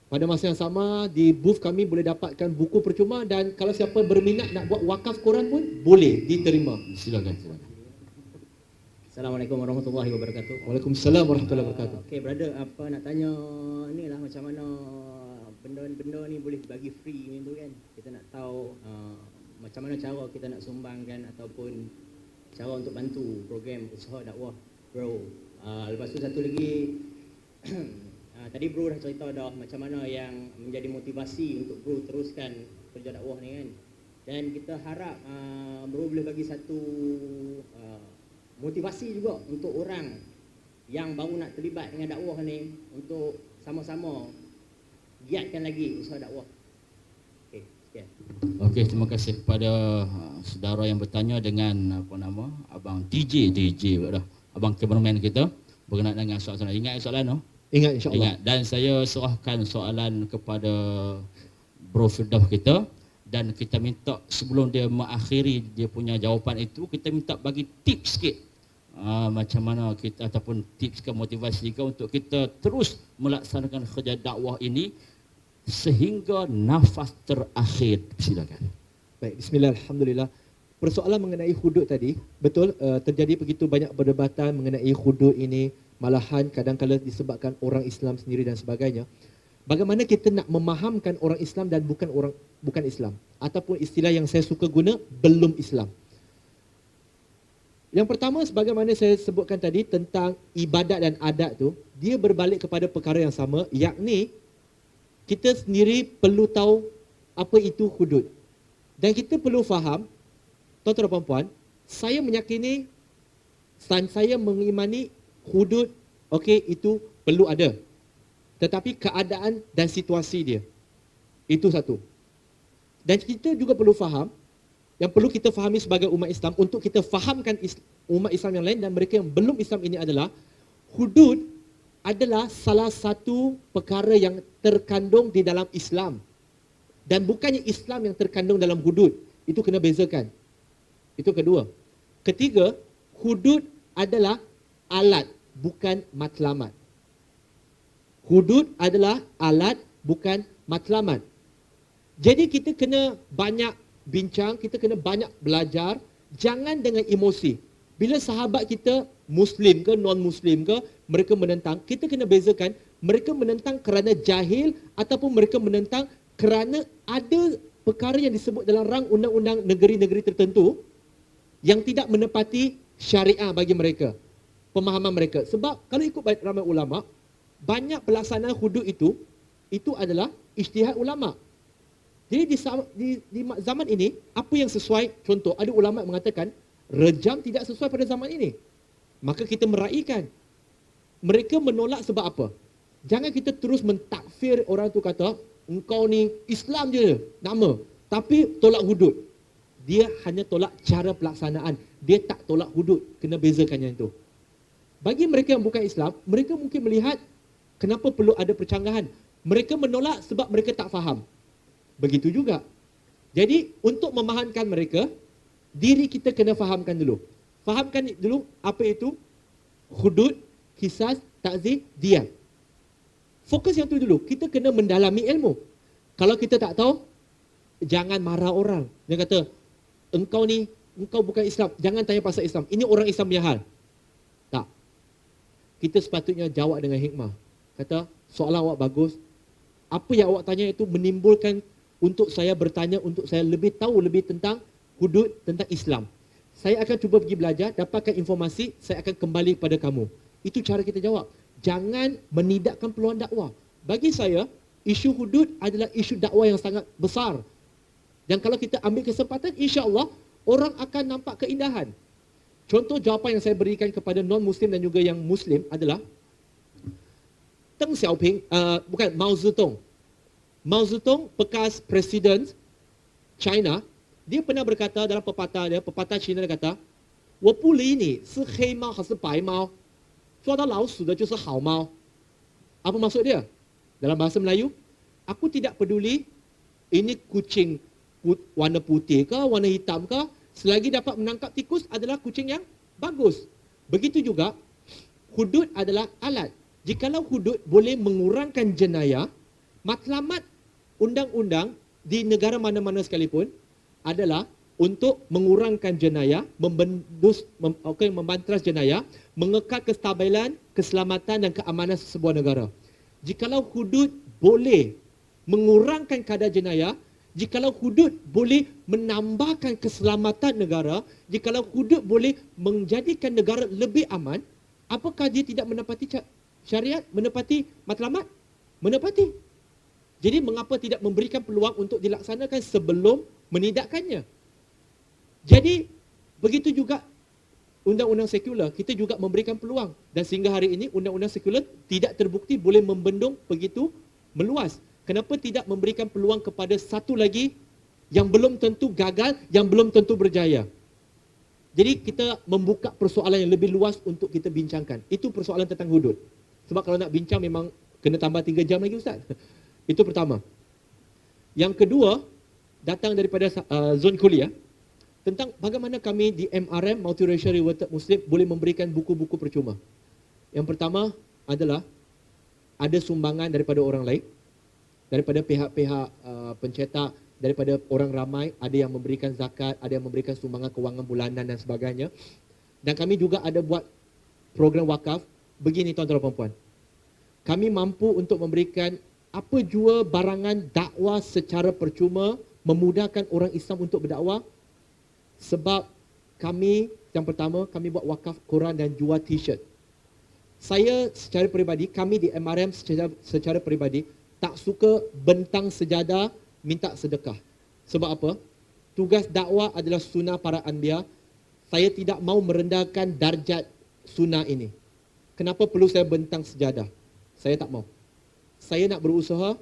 Pada masa yang sama, di booth kami boleh dapatkan buku percuma dan kalau siapa berminat nak buat wakaf Quran pun boleh diterima. Silakan, silakan. Assalamualaikum warahmatullahi wabarakatuh. Waalaikumsalam warahmatullahi wabarakatuh. Okey brother, apa nak tanya ni lah, macam mana benda-benda ni boleh bagi free macam tu kan. Kita nak tahu macam mana cara kita nak sumbangkan ataupun cara untuk bantu program usaha dakwah bro. Lepas tu satu lagi tadi bro dah cerita dah macam mana yang menjadi motivasi untuk bro teruskan kerja dakwah ni kan. Dan kita harap bro boleh bagi satu motivasi juga untuk orang yang baru nak terlibat dengan dakwah ni untuk sama-sama giatkan lagi usaha dakwah. Okey, sekian. Okey, terima kasih kepada saudara yang bertanya dengan abang DJ dah. Abang cameraman kita berkenaan dengan soalan. Ingat soalan tu? Ingat, insya-Allah. Ingat. Dan saya serahkan soalan kepada Bro Firdaus kita dan kita minta sebelum dia mengakhiri dia punya jawapan itu, kita minta bagi tips sikit macam mana kita ataupun tips ke motivasi ke untuk kita terus melaksanakan kerja dakwah ini sehingga nafas terakhir. Silakan. Baik, bismillah, alhamdulillah. Persoalan mengenai hudud tadi, betul, terjadi begitu banyak perdebatan mengenai hudud ini, malahan kadang-kadang disebabkan orang Islam sendiri dan sebagainya. Bagaimana kita nak memahamkan orang Islam dan bukan Islam, ataupun istilah yang saya suka guna, belum Islam. Yang pertama, sebagaimana saya sebutkan tadi tentang ibadat dan adat tu, dia berbalik kepada perkara yang sama, yakni kita sendiri perlu tahu apa itu hudud. Dan kita perlu faham, tuan-tuan dan puan-puan, saya meyakini dan saya mengimani hudud, okey, itu perlu ada. Tetapi keadaan dan situasi dia, itu satu. Dan kita juga perlu faham, yang perlu kita fahami sebagai umat Islam untuk kita fahamkan umat Islam yang lain dan mereka yang belum Islam ini adalah hudud adalah salah satu perkara yang terkandung di dalam Islam. Dan bukannya Islam yang terkandung dalam hudud. Itu kena bezakan. Itu kedua. Ketiga, hudud adalah alat, bukan matlamat. Hudud adalah alat, bukan matlamat. Jadi kita kena banyak bincang, kita kena banyak belajar, jangan dengan emosi. Bila sahabat kita Muslim ke non-Muslim ke, mereka menentang, kita kena bezakan, mereka menentang kerana jahil ataupun mereka menentang kerana ada perkara yang disebut dalam rang undang-undang negeri-negeri tertentu yang tidak menepati syariah bagi mereka, pemahaman mereka. Sebab kalau ikut ramai ulama, banyak pelaksanaan hudud itu adalah ijtihad ulama. Jadi di zaman ini, apa yang sesuai, contoh, ada ulama yang mengatakan, rejam tidak sesuai pada zaman ini. Maka kita meraihkan. Mereka menolak sebab apa? Jangan kita terus mentakfir orang tu kata, engkau ni Islam je nama, tapi tolak hudud. Dia hanya tolak cara pelaksanaan. Dia tak tolak hudud. Kena bezakan yang itu. Bagi mereka yang bukan Islam, mereka mungkin melihat kenapa perlu ada percanggahan. Mereka menolak sebab mereka tak faham. Begitu juga. Jadi untuk memahamkan mereka, diri kita kena fahamkan dulu. Fahamkan dulu apa itu hudud, qisas, ta'zir, diyat. Fokus yang tu dulu. Kita kena mendalami ilmu. Kalau kita tak tahu, jangan marah orang. Dia kata, engkau bukan Islam. Jangan tanya pasal Islam. Ini orang Islam punya hal. Tak. Kita sepatutnya jawab dengan hikmah. Kata, soalan awak bagus. Apa yang awak tanya itu menimbulkan untuk saya bertanya, untuk saya lebih tahu lebih tentang hudud, tentang Islam. Saya akan cuba pergi belajar, dapatkan informasi, saya akan kembali kepada kamu. Itu cara kita jawab. Jangan menidakkan peluang dakwah. Bagi saya, isu hudud adalah isu dakwah yang sangat besar. Dan kalau kita ambil kesempatan, insya-Allah orang akan nampak keindahan. Contoh jawapan yang saya berikan kepada non-Muslim dan juga yang Muslim adalah Deng Xiaoping, bukan Mao Zedong. Mao Zedong, bekas Presiden China, dia pernah berkata dalam pepatah dia, pepatah Cina dia kata, 我不理你是黑猫还是白猫，抓到老鼠的就是好猫. Apa maksud dia? Dalam bahasa Melayu, aku tidak peduli ini kucing warna putih ke, warna hitam ke, selagi dapat menangkap tikus adalah kucing yang bagus. Begitu juga, hudud adalah alat. Jikalau hudud boleh mengurangkan jenayah, matlamat undang-undang di negara mana-mana sekalipun adalah untuk mengurangkan jenayah, membantras jenayah, mengekal kestabilan, keselamatan dan keamanan sebuah negara. Jikalau hudud boleh mengurangkan kadar jenayah, jikalau hudud boleh menambahkan keselamatan negara, jikalau hudud boleh menjadikan negara lebih aman, apakah dia tidak menepati syariat, menepati matlamat? Menepati. Jadi mengapa tidak memberikan peluang untuk dilaksanakan sebelum menidakkannya? Jadi begitu juga undang-undang sekular, kita juga memberikan peluang. Dan sehingga hari ini undang-undang sekular tidak terbukti boleh membendung begitu meluas. Kenapa tidak memberikan peluang kepada satu lagi yang belum tentu gagal, yang belum tentu berjaya? Jadi kita membuka persoalan yang lebih luas untuk kita bincangkan. Itu persoalan tentang hudud. Sebab kalau nak bincang memang kena tambah 3 jam lagi Ustaz. Itu pertama. Yang kedua, datang daripada zon kuliah, tentang bagaimana kami di MRM, Multiracial Rewarded Muslim, boleh memberikan buku-buku percuma. Yang pertama adalah ada sumbangan daripada orang lain, daripada pihak-pihak pencetak, daripada orang ramai, ada yang memberikan zakat, ada yang memberikan sumbangan kewangan bulanan dan sebagainya. Dan kami juga ada buat program wakaf. Begini tuan-tuan dan puan-puan, kami mampu untuk memberikan apa jua barangan dakwah secara percuma, memudahkan orang Islam untuk berdakwah. Sebab kami, yang pertama, kami buat wakaf Quran dan jual t-shirt. Saya secara peribadi, kami di MRM secara peribadi, tak suka bentang sejadah, minta sedekah. Sebab apa? Tugas dakwah adalah sunnah para anbiya. Saya tidak mau merendahkan darjat sunnah ini. Kenapa perlu saya bentang sejadah? Saya tak mau. Saya nak berusaha,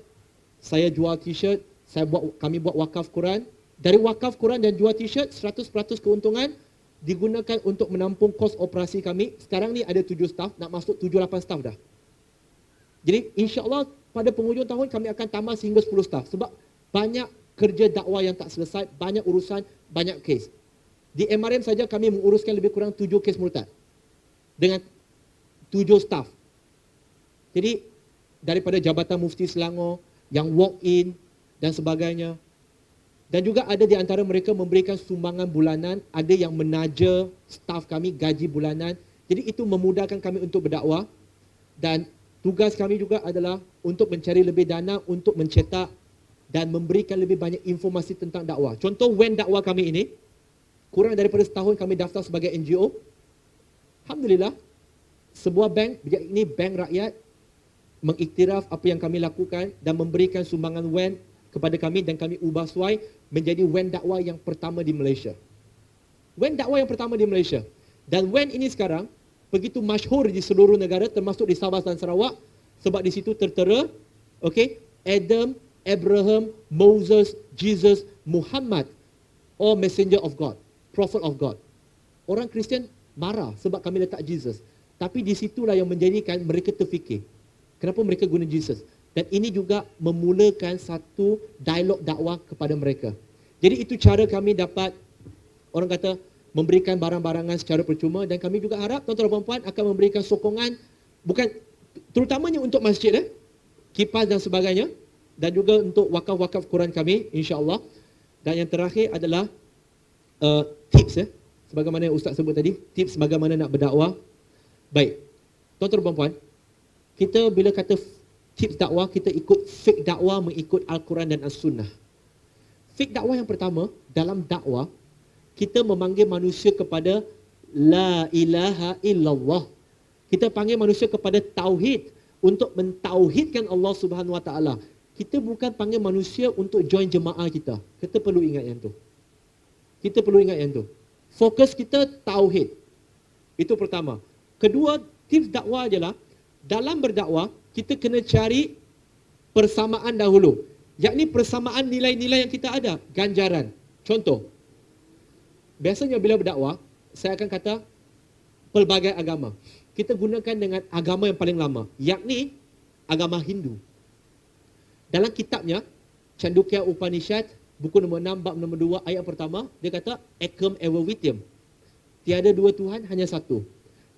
saya jual t-shirt, kami buat wakaf Quran. Dari wakaf Quran dan jual t-shirt, 100% keuntungan digunakan untuk menampung kos operasi kami. Sekarang ni ada 7 staff, nak masuk 7-8 staff dah. Jadi insya-Allah pada penghujung tahun kami akan tambah sehingga 10 staff. Sebab banyak kerja dakwah yang tak selesai, banyak urusan, banyak kes. Di MRM saja kami menguruskan lebih kurang 7 kes murtad. Dengan 7 staff. Jadi daripada Jabatan Mufti Selangor yang walk in dan sebagainya. Dan juga ada di antara mereka memberikan sumbangan bulanan, ada yang menaja staff kami gaji bulanan. Jadi itu memudahkan kami untuk berdakwah. Dan tugas kami juga adalah untuk mencari lebih dana untuk mencetak dan memberikan lebih banyak informasi tentang dakwah. Contoh WEN dakwah kami ini, kurang daripada setahun kami daftar sebagai NGO. Alhamdulillah, sebuah bank, ini bank rakyat, mengiktiraf apa yang kami lakukan dan memberikan sumbangan WEN kepada kami dan kami ubah suai menjadi WEN dakwah yang pertama di Malaysia. WEN dakwah yang pertama di Malaysia. Dan WEN ini sekarang begitu masyhur di seluruh negara termasuk di Sabah dan Sarawak sebab di situ tertera Adam, Abraham, Moses, Jesus, Muhammad, all messenger of God, prophet of God. Orang Kristian marah sebab kami letak Jesus. Tapi di situlah yang menjadikan mereka terfikir. Kenapa mereka guna Jesus? Dan ini juga memulakan satu dialog dakwah kepada mereka. Jadi itu cara kami dapat, orang kata, memberikan barang-barangan secara percuma. Dan kami juga harap tuan-tuan dan puan akan memberikan sokongan, bukan terutamanya untuk masjid, kipas dan sebagainya. Dan juga untuk wakaf-wakaf Quran kami, insya-Allah. Dan yang terakhir adalah tips, sebagaimana yang Ustaz sebut tadi, tips bagaimana nak berdakwah. Baik, tuan-tuan dan puan, kita bila kata tips dakwah, kita ikut fik dakwah mengikut Al-Quran dan As-Sunnah. Fik dakwah yang pertama, dalam dakwah, kita memanggil manusia kepada La ilaha illallah. Kita panggil manusia kepada tauhid, untuk mentauhidkan Allah Subhanahu Wa Taala. Kita bukan panggil manusia untuk join jemaah kita. Kita perlu ingat yang tu. Kita perlu ingat yang tu. Fokus kita tauhid. Itu pertama. Kedua, tips dakwah adalah, dalam berdakwah, kita kena cari persamaan dahulu. Yakni persamaan nilai-nilai yang kita ada. Ganjaran. Contoh. Biasanya bila berdakwah, saya akan kata pelbagai agama. Kita gunakan dengan agama yang paling lama. Yakni agama Hindu. Dalam kitabnya, Chandogya Upanishad, buku nombor 6, bab nombor 2, ayat pertama, dia kata, Ekam eva vityam. Tiada dua Tuhan, hanya satu.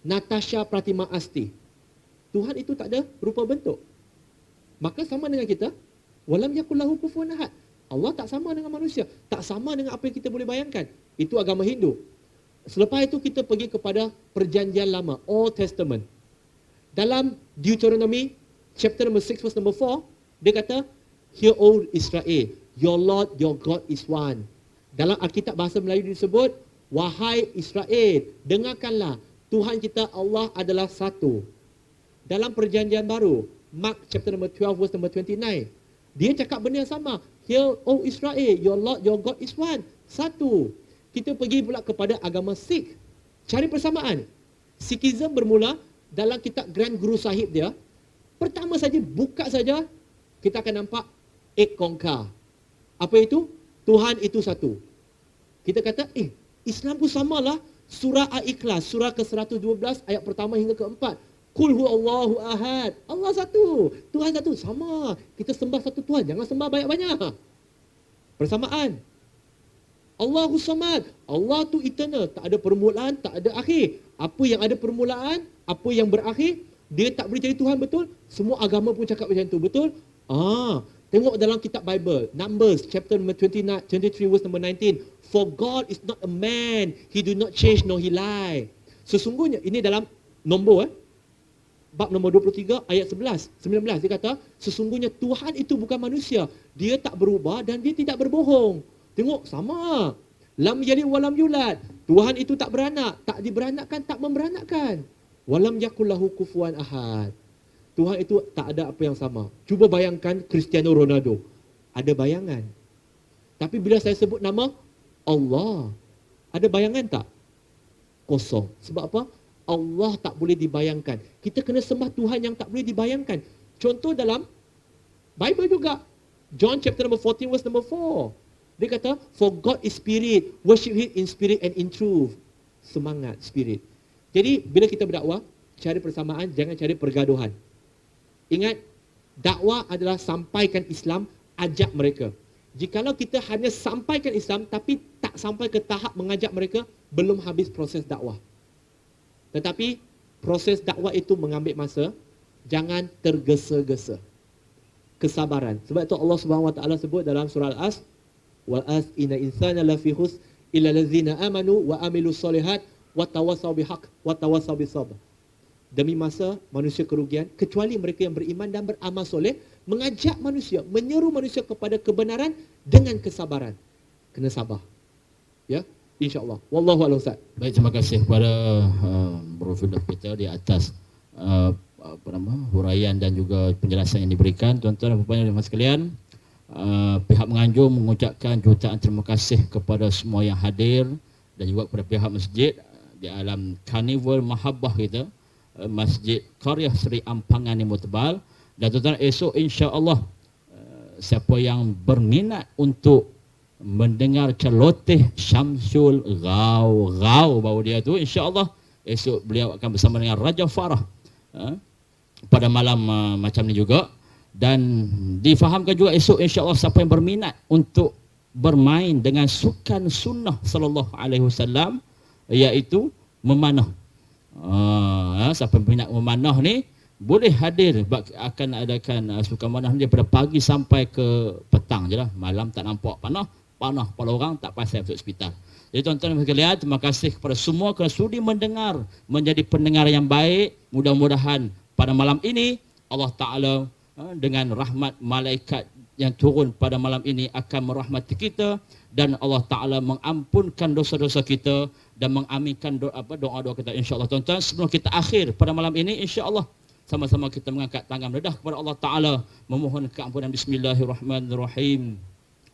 Natasha Pratima Asti. Tuhan itu tak ada rupa bentuk. Maka sama dengan kita, walam yakul lahu kufuwan ahad. Allah tak sama dengan manusia, tak sama dengan apa yang kita boleh bayangkan. Itu agama Hindu. Selepas itu kita pergi kepada perjanjian lama, Old Testament. Dalam Deuteronomy chapter number 6 verse number 4, dia kata, Hear O Israel, your Lord, your God is one. Dalam Alkitab bahasa Melayu disebut, wahai Israel, dengarkanlah, Tuhan kita Allah adalah satu. Dalam perjanjian baru, Mark chapter number 12 verse number 29, dia cakap benda yang sama. Hear, O Israel, your Lord, your God is one. Satu. Kita pergi pula kepada agama Sikh. Cari persamaan. Sikhism bermula dalam kitab Grand Guru Sahib dia. Pertama saja, buka saja, kita akan nampak Ek Kongkar. Apa itu? Tuhan itu satu. Kita kata, Islam pun samalah. Surah Al-Ikhlas, surah ke-112, ayat pertama hingga ke-4. Qul huwallahu ahad. Allah satu. Tuhan satu. Sama. Kita sembah satu Tuhan. Jangan sembah banyak-banyak. Persamaan. Allahu samad. Allah tu eternal. Tak ada permulaan, tak ada akhir. Apa yang ada permulaan, apa yang berakhir, dia tak boleh jadi Tuhan, betul? Semua agama pun cakap macam tu, betul? Tengok dalam kitab Bible, Numbers chapter number 23 verse number 19. For God is not a man, he do not change nor he lie. Sesungguhnya, ini dalam nombor, bab nombor 23 ayat 11, 19, dia kata, sesungguhnya Tuhan itu bukan manusia. Dia tak berubah dan dia tidak berbohong. Tengok, sama. Lam yalid walam yulad. Tuhan itu tak beranak, tak diberanakkan, tak memberanakkan. Walam yakul lahu kufuwan ahad. Tuhan itu tak ada apa yang sama. Cuba bayangkan Cristiano Ronaldo. Ada bayangan. Tapi bila saya sebut nama Allah, ada bayangan tak? Kosong. Sebab apa? Allah tak boleh dibayangkan. Kita kena sembah Tuhan yang tak boleh dibayangkan. Contoh dalam Bible juga. John chapter number 14 verse number 4. Dia kata, for God is spirit, worship Him in spirit and in truth. Semangat, spirit. Jadi, bila kita berdakwah, cari persamaan, jangan cari pergaduhan. Ingat, dakwah adalah sampaikan Islam, ajak mereka. Jikalau kita hanya sampaikan Islam, tapi tak sampai ke tahap mengajak mereka, belum habis proses dakwah. Tetapi, proses dakwah itu mengambil masa, jangan tergesa-gesa. Kesabaran. Sebab itu Allah SWT sebut dalam surah Al-As, wal as inna insana lafi khus illa allazina amanu wa amilus solihat wa tawasaw bihaq wa tawasaw bisabr. Demi masa manusia kerugian kecuali mereka yang beriman dan beramal soleh, mengajak manusia, menyeru manusia kepada kebenaran dengan kesabaran. Kena sabar. Ya, insya-Allah. Wallahu a'lam. Baik, terima kasih kepada Bro Firdaus kita di atas huraian dan juga penjelasan yang diberikan. Tuan-tuan dan puan-puan yang sekalian, pihak menganjur mengucapkan jutaan terima kasih kepada semua yang hadir dan juga kepada pihak masjid di alam Karnival Mahabbah kita, Masjid Qaryah Seri Ampangan Limau Tebal. Dan tuan-tuan, esok insya-Allah siapa yang berminat untuk mendengar celoteh Syamsul Ghaw baru dia tu, insya-Allah esok beliau akan bersama dengan Raja Farah pada malam macam ni juga. Dan difahamkan juga esok insya-Allah siapa yang berminat untuk bermain dengan sukan sunnah sallallahu alaihi wasallam, iaitu memanah. Siapa yang berminat memanah ni boleh hadir, akan adakan sukan memanah ni daripada pagi sampai ke petang je lah. Malam tak nampak panah kepala orang tak pasal masuk hospital. Jadi tuan-tuan dan sekalian, terima kasih kepada semua kerana sudi mendengar, menjadi pendengar yang baik. Mudah-mudahan pada malam ini Allah Ta'ala dengan rahmat malaikat yang turun pada malam ini akan merahmati kita, dan Allah Ta'ala mengampunkan dosa-dosa kita dan mengaminkan doa-doa kita, insya-Allah. Tuan-tuan, sebelum kita akhir pada malam ini, insya-Allah sama-sama kita mengangkat tangan meredah kepada Allah Ta'ala, memohon keampunan. Bismillahirrahmanirrahim.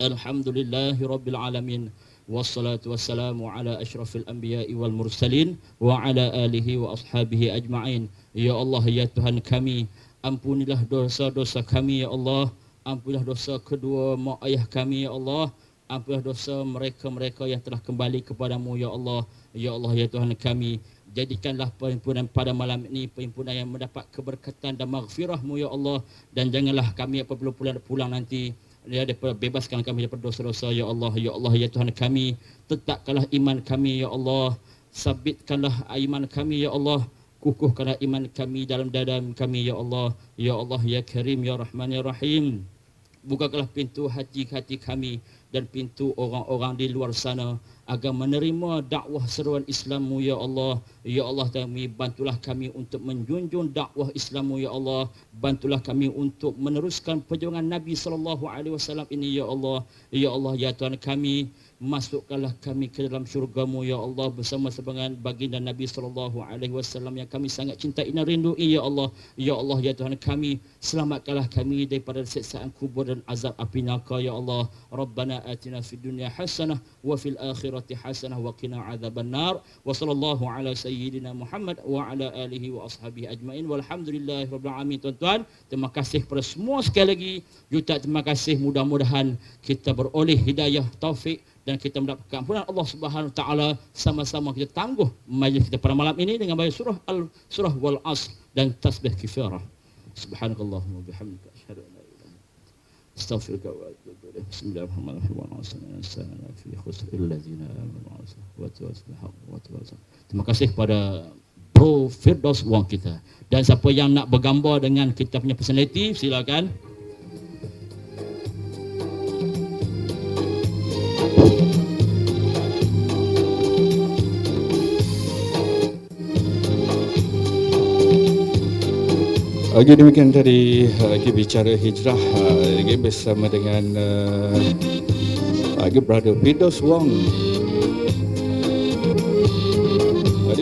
Alhamdulillahirabbil alamin. Wassalatu wassalamu ala asyrafil anbiya'i wal mursalin wa ala alihi wa ashabihi ajma'in. Ya Allah, ya Tuhan kami, ampunilah dosa-dosa kami, ya Allah. Ampunilah dosa kedua mak ayah kami, ya Allah. Ampunilah dosa mereka-mereka yang telah kembali kepadamu, ya Allah. Ya Allah, ya Tuhan kami, jadikanlah perhimpunan pada malam ini perhimpunan yang mendapat keberkatan dan maghfirah-Mu, ya Allah. Dan janganlah kami apabila pulang nanti, ya, bebaskan kami daripada dosa-dosa, ya Allah. Ya Allah, ya Tuhan kami, tetapkanlah iman kami, ya Allah. Sabitkanlah iman kami, ya Allah. Kukuhkanlah iman kami dalam dada kami, ya Allah. Ya Allah, ya Karim, ya Rahman, ya Rahim. Bukakanlah pintu hati-hati kami dan pintu orang-orang di luar sana agar menerima dakwah seruan Islam-Mu, ya Allah. Ya Allah, kami bantulah kami untuk menjunjung dakwah Islam-Mu, ya Allah. Bantulah kami untuk meneruskan perjuangan Nabi SAW ini, ya Allah. Ya Allah, ya Tuhan kami, masukkanlah kami ke dalam syurga-Mu, ya Allah, bersama dengan baginda Nabi SAW yang kami sangat cintai dan rindui, ya Allah. Ya Allah, ya Tuhan kami, selamatkanlah kami daripada siksaan kubur dan azab api neraka, ya Allah. Rabbana atina fid dunya hasanah wa fil akhirati hasanah wa qina adzabannar. Wa sallallahu ala sayyidina Muhammad wa ala alihi wa ashabihi ajmain. Walhamdulillahirabbil alamin. Tuan-tuan, terima kasih kepada semua sekali lagi. Juta terima kasih. Mudah-mudahan kita beroleh hidayah, taufik, dan kita mendapat keampunan Allah Subhanahu Wa Taala. Sama-sama kita tangguh majlis kita pada malam ini dengan baca surah wal asr dan tasbih kifarah. Subhanakallahumma bihamdika asyhadu an la ilaha illa anta astaghfiruka wa atubu ilaik. Bismillahirrahmanirrahim. Terima kasih kepada Bro Firdaus Wong kita. Dan siapa yang nak bergambar dengan kita punya personality, silakan. Okey, demikian tadi lagi bicara hijrah lagi bersama dengan Brother Firdaus Wong.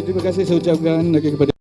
Terima kasih saya ucapkan lagi kepada